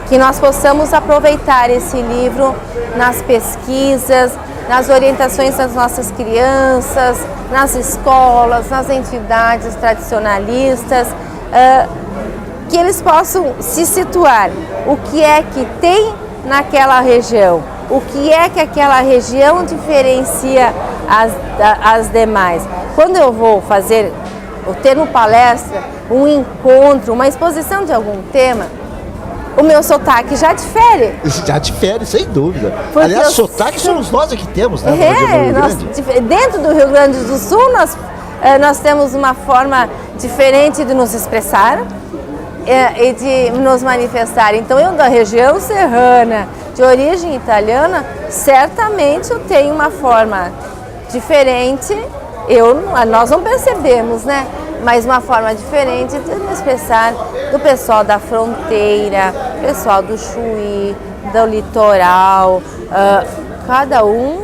que nós possamos aproveitar esse livro nas pesquisas, nas orientações das nossas crianças, nas escolas, nas entidades tradicionalistas, que eles possam se situar, o que é que tem naquela região, o que é que aquela região diferencia as demais. Quando eu vou ter uma palestra, um encontro, uma exposição de algum tema, o meu sotaque já difere. Já difere, sem dúvida. Porque aliás, sotaque somos nós que temos, né? Dentro do Rio Grande do Sul, nós temos uma forma diferente de nos expressar e de nos manifestar. Então, eu da região serrana, de origem italiana, certamente eu tenho uma forma diferente, nós não percebemos, né? Mas uma forma diferente de expressar do pessoal da fronteira, pessoal do Chuí, do litoral, cada um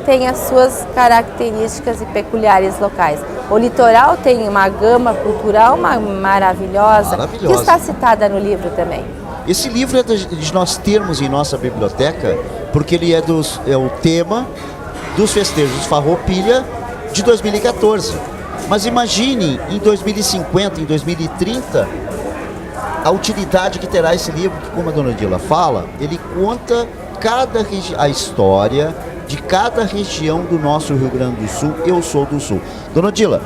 tem as suas características e peculiares locais. O litoral tem uma gama cultural maravilhosa, que está citada no livro também. Esse livro é de nós termos em nossa biblioteca, porque ele é o tema dos festejos Farroupilha de 2014. Mas imagine em 2050, em 2030, a utilidade que terá esse livro, que, como a dona Odila fala, ele conta a história de cada região do nosso Rio Grande do Sul. Eu sou do Sul. Dona Odila,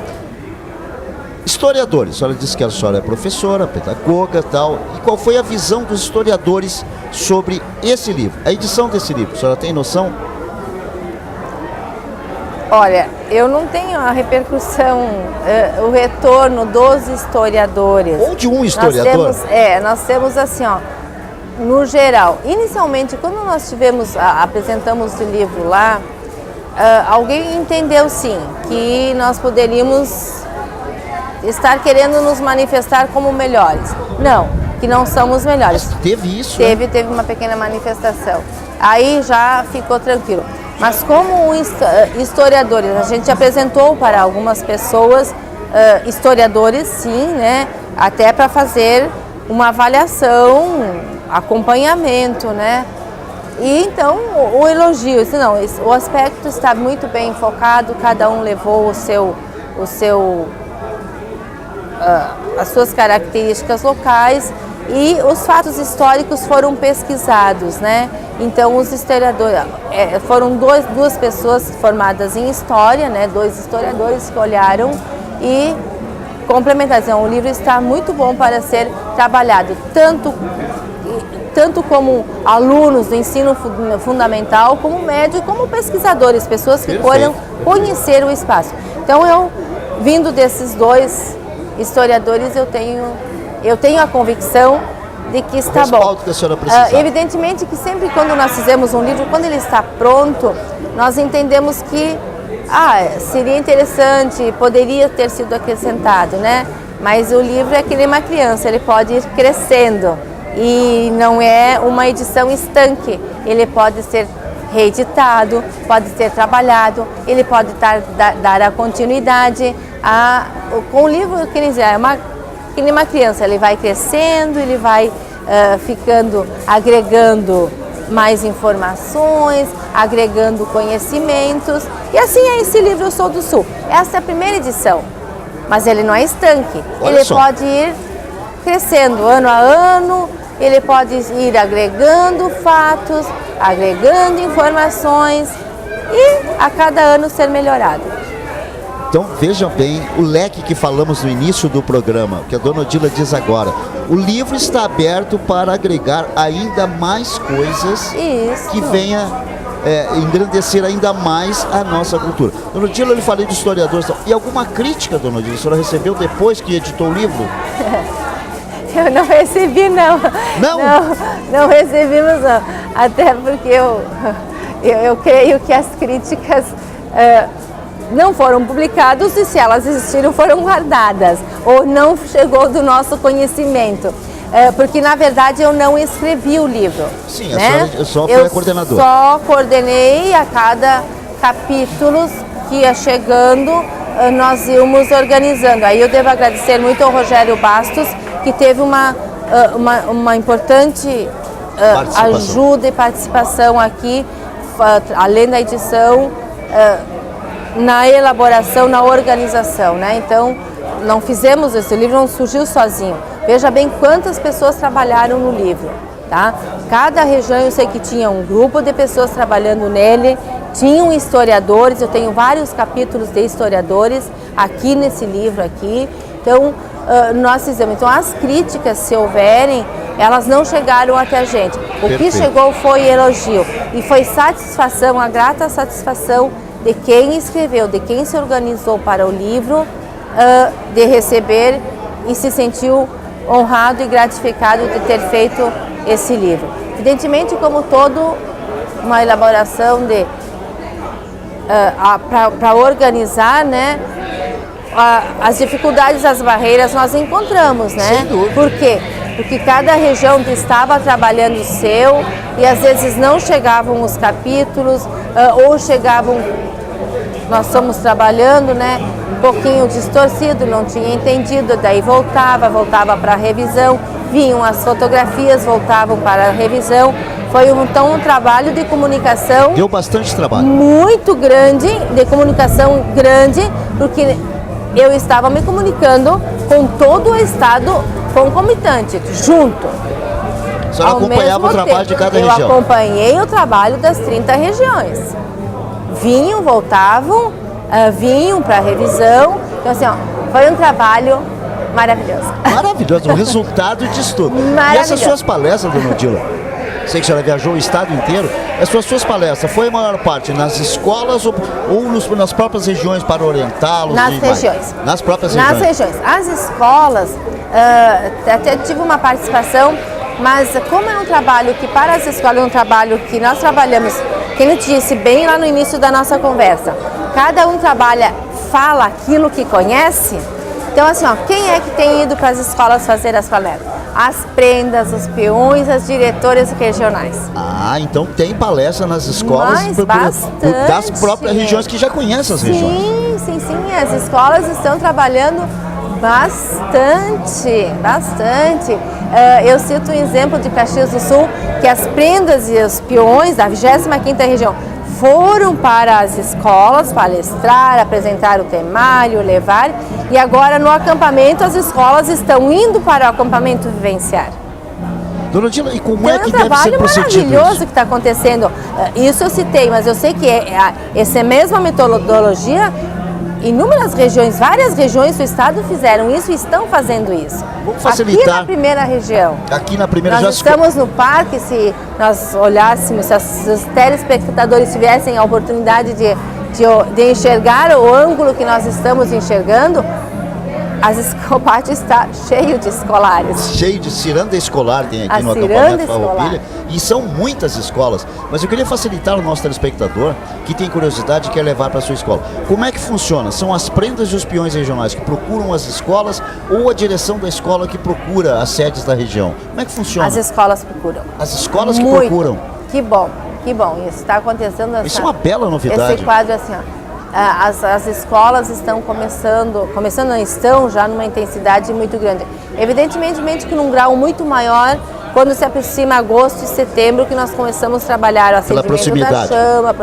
historiadores, a senhora disse que a senhora é professora, pedagoga e tal. E qual foi a visão dos historiadores sobre esse livro, a edição desse livro? A senhora tem noção? Olha, eu não tenho a repercussão, o retorno dos historiadores. Ou de um historiador? Nós temos assim, ó, no geral. Inicialmente, quando nós apresentamos o livro lá, alguém entendeu sim, que nós poderíamos estar querendo nos manifestar como melhores. Não, que não somos melhores. Mas teve isso? Teve uma pequena manifestação. Aí já ficou tranquilo. Mas como historiadores, a gente apresentou para algumas pessoas, historiadores sim, né? Até para fazer uma avaliação, acompanhamento, né? E então o elogio, não, o aspecto está muito bem focado, cada um levou as suas características locais e os fatos históricos foram pesquisados, né? Então os historiadores, foram duas pessoas formadas em história, né? 2 historiadores que olharam e complementaram. Então, o livro está muito bom para ser trabalhado, tanto como alunos do ensino fundamental, como médio e como pesquisadores, pessoas que foram conhecer o espaço. Então eu, vindo desses 2 historiadores, eu tenho a convicção de que está bom. Que a senhora precisa. Evidentemente que sempre quando nós fizemos um livro, quando ele está pronto, nós entendemos que seria interessante, poderia ter sido acrescentado, né? Mas o livro é que nem uma criança, ele pode ir crescendo e não é uma edição estanque, ele pode ser reeditado, pode ser trabalhado, ele pode dar a continuidade. Com o livro, quer dizer, que nem uma criança, ele vai crescendo, ele vai agregando mais informações, agregando conhecimentos. E assim é esse livro Eu Sou do Sul. Essa é a primeira edição, mas ele não é estanque. Ele pode ir crescendo ano a ano, ele pode ir agregando fatos, agregando informações e a cada ano ser melhorado. Então vejam bem o leque que falamos no início do programa, que a dona Odila diz agora. O livro está aberto para agregar ainda mais coisas que venha engrandecer ainda mais a nossa cultura. Dona Odila, eu falei de historiadores. E alguma crítica, dona Odila, a senhora recebeu depois que editou o livro? Eu não recebi, não. Não recebimos, não. Até porque eu creio que as críticas não foram publicadas e, se elas existiram, foram guardadas ou não chegou do nosso conhecimento. Porque, na verdade, eu não escrevi o livro. Sim, né? A senhora só foi a coordenadora. Só coordenei a cada capítulo que ia chegando, nós íamos organizando. Aí eu devo agradecer muito ao Rogério Bastos, que teve uma importante ajuda e participação aqui, além da edição, na elaboração, na organização, né? Então, não fizemos esse livro, não surgiu sozinho. Veja bem quantas pessoas trabalharam no livro, tá? Cada região eu sei que tinha um grupo de pessoas trabalhando nele, tinham historiadores, eu tenho vários capítulos de historiadores aqui nesse livro aqui. Então, nós fizemos. Então, as críticas, se houverem, elas não chegaram até a gente. O que chegou foi elogio e foi satisfação, a grata satisfação de quem escreveu, de quem se organizou para o livro, de receber e se sentiu honrado e gratificado de ter feito esse livro. Evidentemente, como todo uma elaboração de para organizar, né? As dificuldades, as barreiras nós encontramos, né? Sem dúvida. Por quê? Porque cada região estava trabalhando o seu e às vezes não chegavam os capítulos ou chegavam, nós estamos trabalhando, né? Um pouquinho distorcido, não tinha entendido, daí voltava para a revisão, vinham as fotografias, voltavam para a revisão. Foi então um trabalho de comunicação. Deu bastante trabalho. Muito grande, de comunicação grande, porque eu estava me comunicando com todo o estado concomitante, junto. A senhora acompanhava o trabalho de cada região? Eu acompanhei o trabalho das 30 regiões. Vinham, voltavam, vinham para a revisão. Então, assim, foi um trabalho maravilhoso. Maravilhoso, o resultado disso tudo. E essas suas palestras, dona Odila, sei que a senhora viajou o estado inteiro, essas suas palestras, foi a maior parte nas escolas ou nas próprias regiões para orientá-los? Nas regiões. Nas próprias regiões? Nas regiões. As escolas, até tive uma participação, mas como é um trabalho que para as escolas é um trabalho que nós trabalhamos, que ele disse bem lá no início da nossa conversa, cada um fala aquilo que conhece. Então, assim, quem é que tem ido para as escolas fazer as palestras? As prendas, os peões, as diretoras regionais. Então tem palestra nas escolas das próprias regiões que já conhecem as regiões. Sim. As escolas estão trabalhando bastante. Eu cito um exemplo de Caxias do Sul, que as prendas e os peões da 25ª região foram para as escolas palestrar, apresentar o temário, levar, e agora no acampamento as escolas estão indo para o acampamento vivenciar. Dona Odila, e como então, é que deve ser procedido isso? É um trabalho maravilhoso que está acontecendo. Isso eu citei, mas eu sei que essa mesma metodologia, inúmeras regiões, várias regiões do estado fizeram isso e estão fazendo isso. Vamos facilitar. Aqui na primeira região. Aqui na primeira Nós estamos no parque, se nós olhássemos, se os telespectadores tivessem a oportunidade de enxergar o ângulo que nós estamos enxergando, o pátio está cheio de escolares. Cheio de ciranda escolar tem aqui no acampamento Farroupilha. E são muitas escolas. Mas eu queria facilitar o nosso telespectador que tem curiosidade e quer levar para a sua escola. Como é que funciona? São as prendas e os peões regionais que procuram as escolas ou a direção da escola que procura as sedes da região? Como é que funciona? As escolas procuram. As escolas que procuram? Que bom. Isso está acontecendo. Isso é uma bela novidade. Esse quadro assim, as escolas estão estão já numa intensidade muito grande. Evidentemente que num grau muito maior, quando se aproxima agosto e setembro, que nós começamos a trabalhar o acendimento da chama,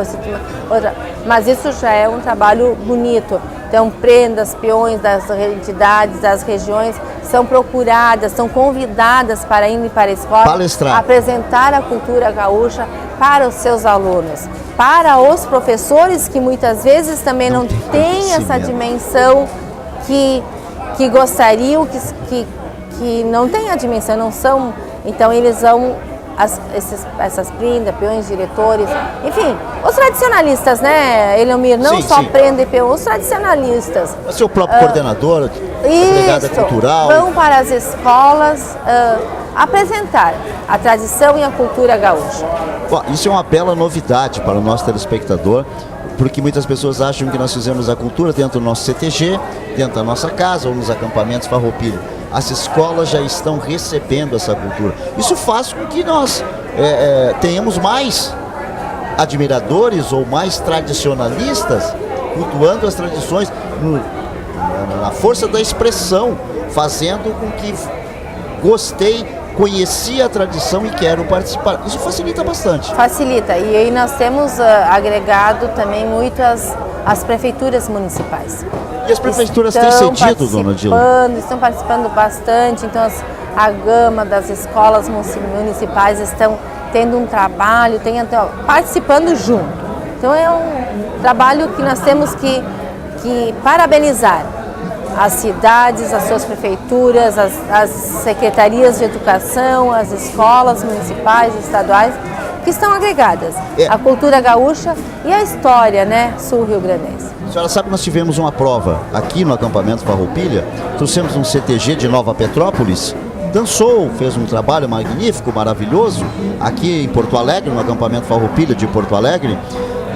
mas isso já é um trabalho bonito. Então, prendas, peões das entidades, das regiões, são procuradas, são convidadas para ir para a escola, palestrar, apresentar a cultura gaúcha para os seus alunos, para os professores que muitas vezes também não têm essa dimensão que gostariam, que não têm a dimensão, não são. Então eles vão, essas prendas, peões, diretores, enfim, os tradicionalistas, né, Eleomir? Não só prenda e peão, os tradicionalistas. O seu próprio coordenador, delegada cultural. Vão para as escolas apresentar a tradição e a cultura gaúcha. Bom, isso é uma bela novidade para o nosso telespectador, porque muitas pessoas acham que nós fizemos a cultura dentro do nosso CTG, dentro da nossa casa ou nos acampamentos Farroupilha. As escolas já estão recebendo essa cultura. Isso faz com que nós tenhamos mais admiradores ou mais tradicionalistas cultuando as tradições na força da expressão, fazendo com que conheci a tradição e quero participar. Isso facilita bastante. Facilita. E aí nós temos agregado também muito as prefeituras municipais. E as prefeituras têm cedido, dona Odila? Estão participando bastante. Então a gama das escolas municipais estão tendo um trabalho, participando junto. Então é um trabalho que nós temos que parabenizar as cidades, as suas prefeituras, as secretarias de educação, as escolas municipais, estaduais, que estão agregadas. A cultura gaúcha e a história, né, sul-rio-grandense. A senhora sabe que nós tivemos uma prova aqui no acampamento Farroupilha, trouxemos um CTG de Nova Petrópolis, dançou, fez um trabalho magnífico, maravilhoso, aqui em Porto Alegre, no acampamento Farroupilha de Porto Alegre,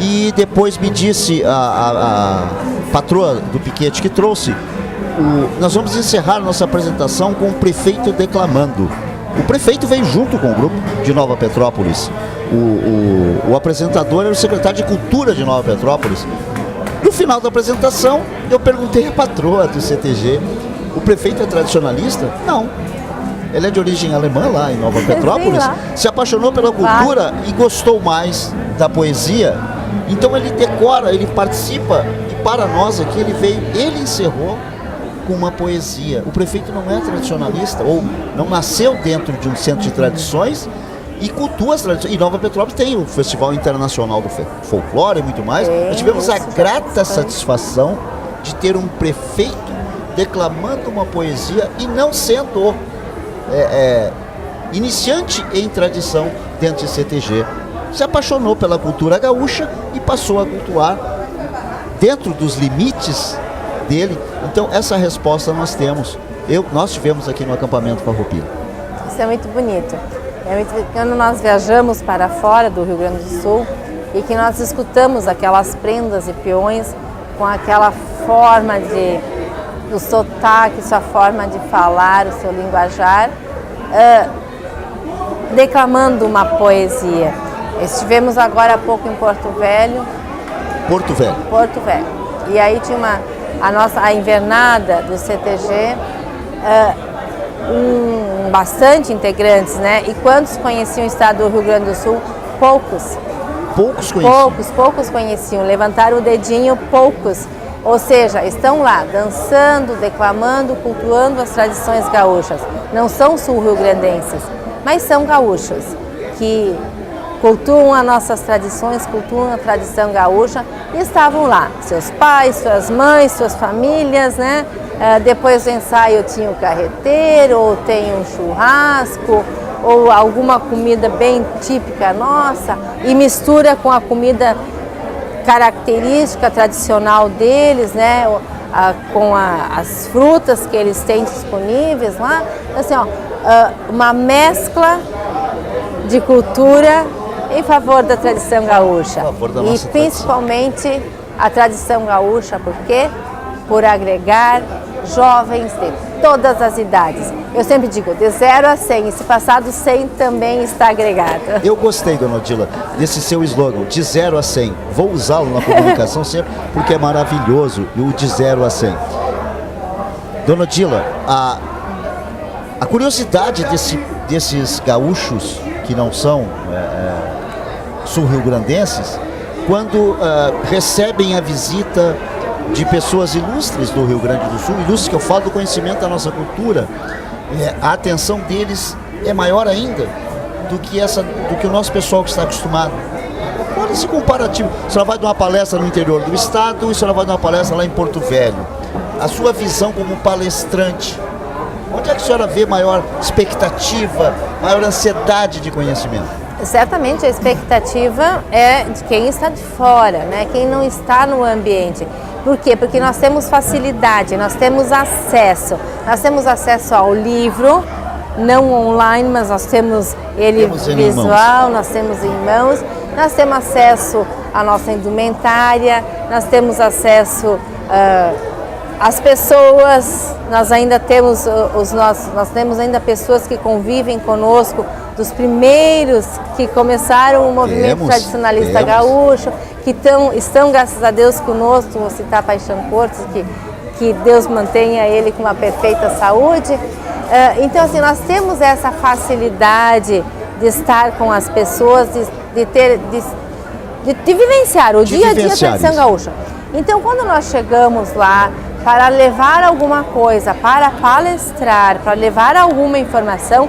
E depois me disse a patroa do piquete que trouxe, nós vamos encerrar nossa apresentação com o prefeito declamando. O prefeito veio junto com o grupo de Nova Petrópolis. O apresentador era o secretário de Cultura de Nova Petrópolis. No final da apresentação, eu perguntei à patroa do CTG, o prefeito é tradicionalista? Não. Ele é de origem alemã lá em Nova Petrópolis, se apaixonou pela cultura e gostou mais da poesia. Então ele decora, ele participa, e para nós aqui ele encerrou com uma poesia. O prefeito não é tradicionalista, ou não nasceu dentro de um centro de tradições e cultua as tradições. E Nova Petrópolis tem o Festival Internacional do Folclore e muito mais. Nós tivemos a grata satisfação de ter um prefeito declamando uma poesia e não sendo iniciante em tradição dentro de CTG. Se apaixonou pela cultura gaúcha e passou a cultuar dentro dos limites dele. Então essa resposta nós temos. Nós tivemos aqui no acampamento Farroupilha. Isso é muito bonito. Quando nós viajamos para fora do Rio Grande do Sul e que nós escutamos aquelas prendas e peões com aquela forma do sotaque, sua forma de falar, o seu linguajar, declamando uma poesia. Estivemos agora há pouco em Porto Velho. Porto Velho. E aí tinha a invernada do CTG, bastante integrantes, né? E quantos conheciam o estado do Rio Grande do Sul? Poucos. Poucos conheciam. Levantaram o dedinho, poucos. Ou seja, estão lá dançando, declamando, cultuando as tradições gaúchas. Não são sul-rio-grandenses, mas são gaúchos, que cultuam as nossas tradições, cultuam a tradição gaúcha e estavam lá. Seus pais, suas mães, suas famílias, né? Depois do ensaio tinha o carreteiro, ou tem um churrasco, ou alguma comida bem típica nossa, e mistura com a comida característica, tradicional deles, né? Com as frutas que eles têm disponíveis lá. Assim, uma mescla de cultura em favor da tradição gaúcha. E principalmente a tradição gaúcha, por quê? Por agregar jovens de todas as idades. Eu sempre digo, de 0 a 100, e se passar do 100 também está agregado. Eu gostei, dona Odila, desse seu slogan, de 0 a 100. Vou usá-lo na comunicação sempre, porque é maravilhoso, o de 0 a 100. Dona Odila, a curiosidade desses gaúchos, que não são sul-rio-grandenses, quando recebem a visita de pessoas ilustres do Rio Grande do Sul, ilustres que eu falo do conhecimento da nossa cultura, a atenção deles é maior ainda do que o nosso pessoal que está acostumado. Olha esse comparativo. A senhora vai dar uma palestra no interior do estado, e a senhora vai dar uma palestra lá em Porto Velho. A sua visão como palestrante, onde é que a senhora vê maior expectativa, maior ansiedade de conhecimento? Certamente a expectativa é de quem está de fora, né? Quem não está no ambiente. Por quê? Porque nós temos facilidade, nós temos acesso ao livro, não online, mas nós temos ele visual, nós temos em mãos, nós temos acesso à nossa indumentária, nós temos acesso às pessoas, nós ainda temos nós temos ainda pessoas que convivem conosco, dos primeiros que começaram o movimento tradicionalista gaúcho, que estão, graças a Deus, conosco. Vou citar Paixão Cortes, que Deus mantenha ele com uma perfeita saúde. Então, assim, nós temos essa facilidade de estar com as pessoas, de vivenciar o dia a dia da tradição gaúcha. Então, quando nós chegamos lá para levar alguma coisa, para palestrar, para levar alguma informação,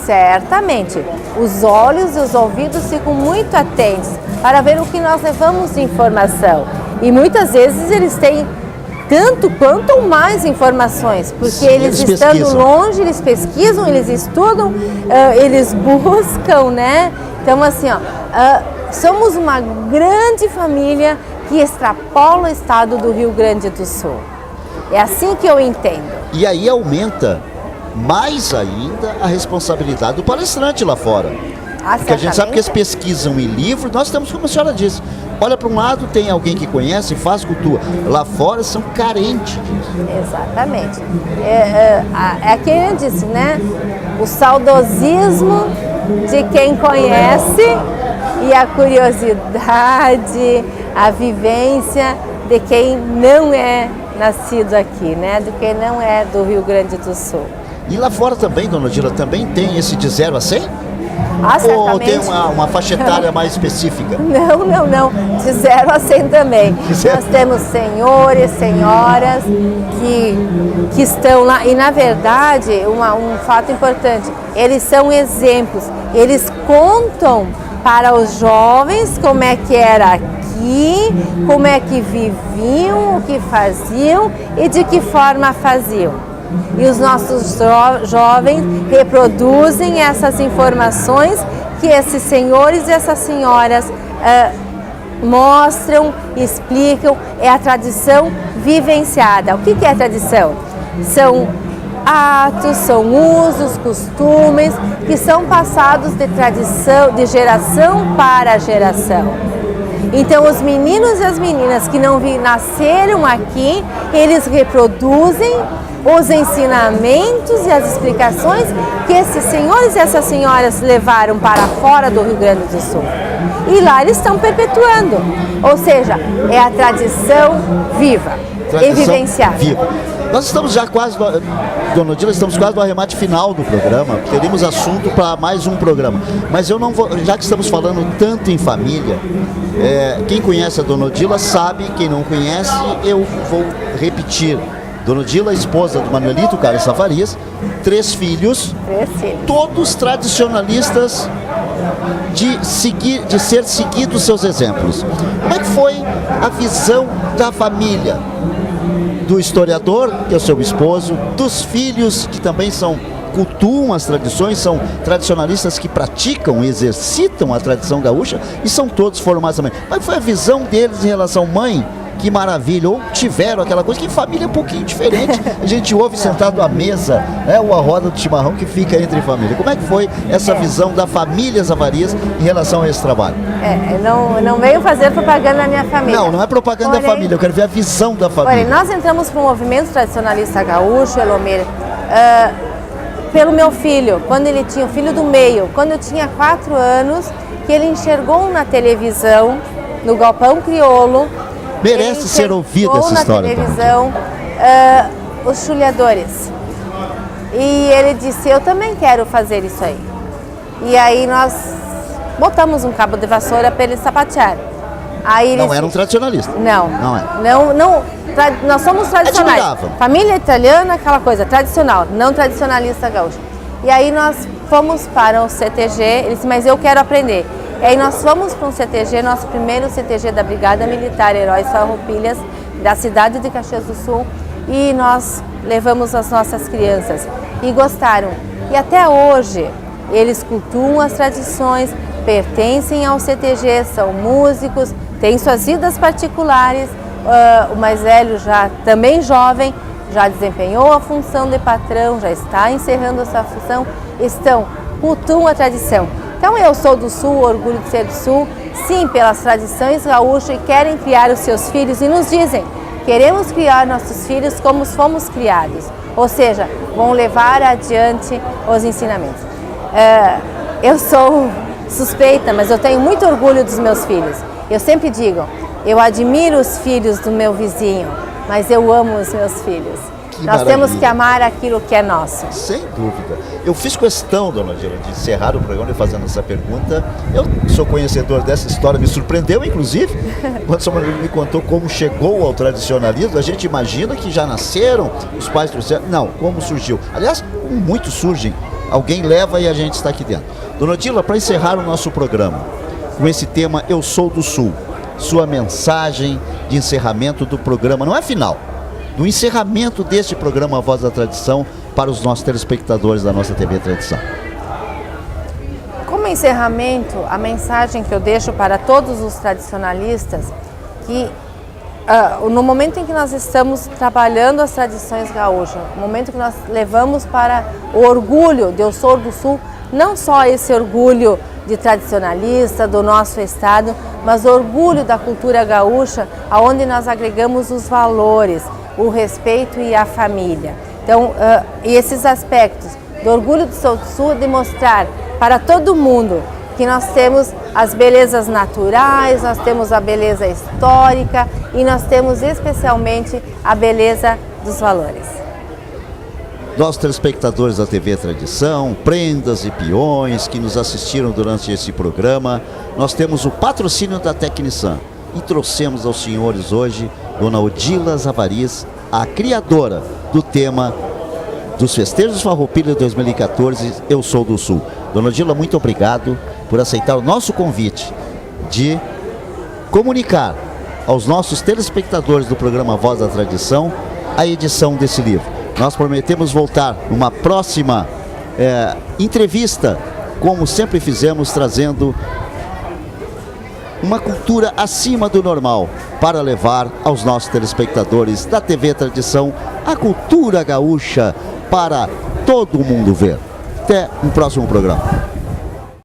certamente os olhos e os ouvidos ficam muito atentos para ver o que nós levamos de informação. E muitas vezes eles têm tanto quanto ou mais informações, porque sim, eles estando longe, eles pesquisam, eles estudam, eles buscam, né? Então, assim, somos uma grande família que extrapola o estado do Rio Grande do Sul. É assim que eu entendo. E aí aumenta mais ainda a responsabilidade do palestrante lá fora. Porque a gente sabe que eles pesquisam em livro, nós temos, como a senhora disse, olha para um lado, tem alguém que conhece e faz cultura. Lá fora são carentes disso. Exatamente. É que eu disse, né? O saudosismo de quem conhece e a curiosidade, a vivência de quem não é nascido aqui, né? De quem não é do Rio Grande do Sul. E lá fora também, dona Odila, também tem esse de 0 a 100? Ah, certamente. Ou tem uma faixa etária mais específica? Não. De 0 a 100 também. Nós temos senhores, senhoras que estão lá. E, na verdade, um fato importante, eles são exemplos. Eles contam para os jovens como é que era aqui, como é que viviam, o que faziam e de que forma faziam. E os nossos jovens reproduzem essas informações que esses senhores e essas senhoras mostram, explicam. É a tradição vivenciada. O que é a tradição? São atos, são usos, costumes que são passados de tradição, de geração para geração. Então, os meninos e as meninas que não nasceram aqui, eles reproduzem os ensinamentos e as explicações que esses senhores e essas senhoras levaram para fora do Rio Grande do Sul. E lá eles estão perpetuando. Ou seja, é a tradição viva e vivenciada. Viva. Nós estamos já quase, dona Odila, estamos quase no arremate final do programa. Teríamos assunto para mais um programa. Mas eu não vou, já que estamos falando tanto em família, quem conhece a dona Odila sabe, quem não conhece, eu vou repetir. Dona Odila, esposa do Manuelito Carlos Savarias, 3 filhos, todos tradicionalistas de ser seguidos seus exemplos. Como é que foi a visão da família? Do historiador, que é o seu esposo, dos filhos, que também cultuam as tradições, são tradicionalistas que praticam e exercitam a tradição gaúcha e são todos formados também. Como foi a visão deles em relação à mãe? Que maravilha, ou tiveram aquela coisa que em família é um pouquinho diferente, a gente ouve sentado à mesa, né, ou a roda do chimarrão que fica entre família. Como é que foi essa visão da família Savarias em relação a esse trabalho? Não veio fazer propaganda da minha família. Não é propaganda da família, eu quero ver a visão da família. Porém, nós entramos para o movimento tradicionalista gaúcho, Elomir, pelo meu filho, quando ele tinha o filho do meio, quando eu tinha 4 anos, que ele enxergou na televisão, no Galpão Crioulo. Merece ser ouvida essa história. Na televisão, os chulhadores. E ele disse, eu também quero fazer isso aí. E aí nós botamos um cabo de vassoura para ele sapatear. Aí não era um tradicionalista? Não. Não é? Nós somos tradicionais. Família italiana, aquela coisa, tradicional, não tradicionalista gaúcho. E aí nós fomos para o CTG, ele disse, mas eu quero aprender. E aí nós fomos para um CTG, nosso primeiro CTG da Brigada Militar Heróis Farroupilhas, da cidade de Caxias do Sul, e nós levamos as nossas crianças e gostaram. E até hoje eles cultuam as tradições, pertencem ao CTG, são músicos, têm suas vidas particulares. O mais velho, já também jovem, já desempenhou a função de patrão, já está encerrando essa função, cultuam a tradição. Então eu sou do Sul, orgulho de ser do Sul, sim, pelas tradições gaúchas, e querem criar os seus filhos e nos dizem, queremos criar nossos filhos como fomos criados, ou seja, vão levar adiante os ensinamentos. Eu sou suspeita, mas eu tenho muito orgulho dos meus filhos. Eu sempre digo, eu admiro os filhos do meu vizinho, mas eu amo os meus filhos. Nós temos que amar aquilo que é nosso. Sem dúvida. Eu fiz questão, dona Odila, de encerrar o programa fazendo essa pergunta. Eu sou conhecedor dessa história, me surpreendeu, inclusive, quando a senhora me contou como chegou ao tradicionalismo. A gente imagina que já nasceram, os pais trouxeram. Não, como surgiu. Aliás, muitos surgem. Alguém leva e a gente está aqui dentro. Dona Odila, para encerrar o nosso programa, com esse tema Eu Sou do Sul, sua mensagem de encerramento do programa, não é final, do encerramento deste programa A Voz da Tradição para os nossos telespectadores da nossa TV Tradição. Como encerramento, a mensagem que eu deixo para todos os tradicionalistas, que no momento em que nós estamos trabalhando as tradições gaúchas, no momento que nós levamos para o orgulho de Eu Sou do Sul, não só esse orgulho de tradicionalista do nosso estado, mas orgulho da cultura gaúcha, aonde nós agregamos os valores, o respeito e a família. Então, e esses aspectos do orgulho do Sul de mostrar para todo mundo que nós temos as belezas naturais, nós temos a beleza histórica e nós temos especialmente a beleza dos valores. Nossos telespectadores da TV Tradição, prendas e peões que nos assistiram durante esse programa, nós temos o patrocínio da Tecnisan e trouxemos aos senhores hoje Dona Odila Zavariz, a criadora do tema dos festejos Farroupilha 2014, Eu Sou do Sul. Dona Odila, muito obrigado por aceitar o nosso convite de comunicar aos nossos telespectadores do programa Voz da Tradição a edição desse livro. Nós prometemos voltar numa próxima entrevista, como sempre fizemos, trazendo uma cultura acima do normal para levar aos nossos telespectadores da TV Tradição a cultura gaúcha para todo mundo ver. Até um próximo programa.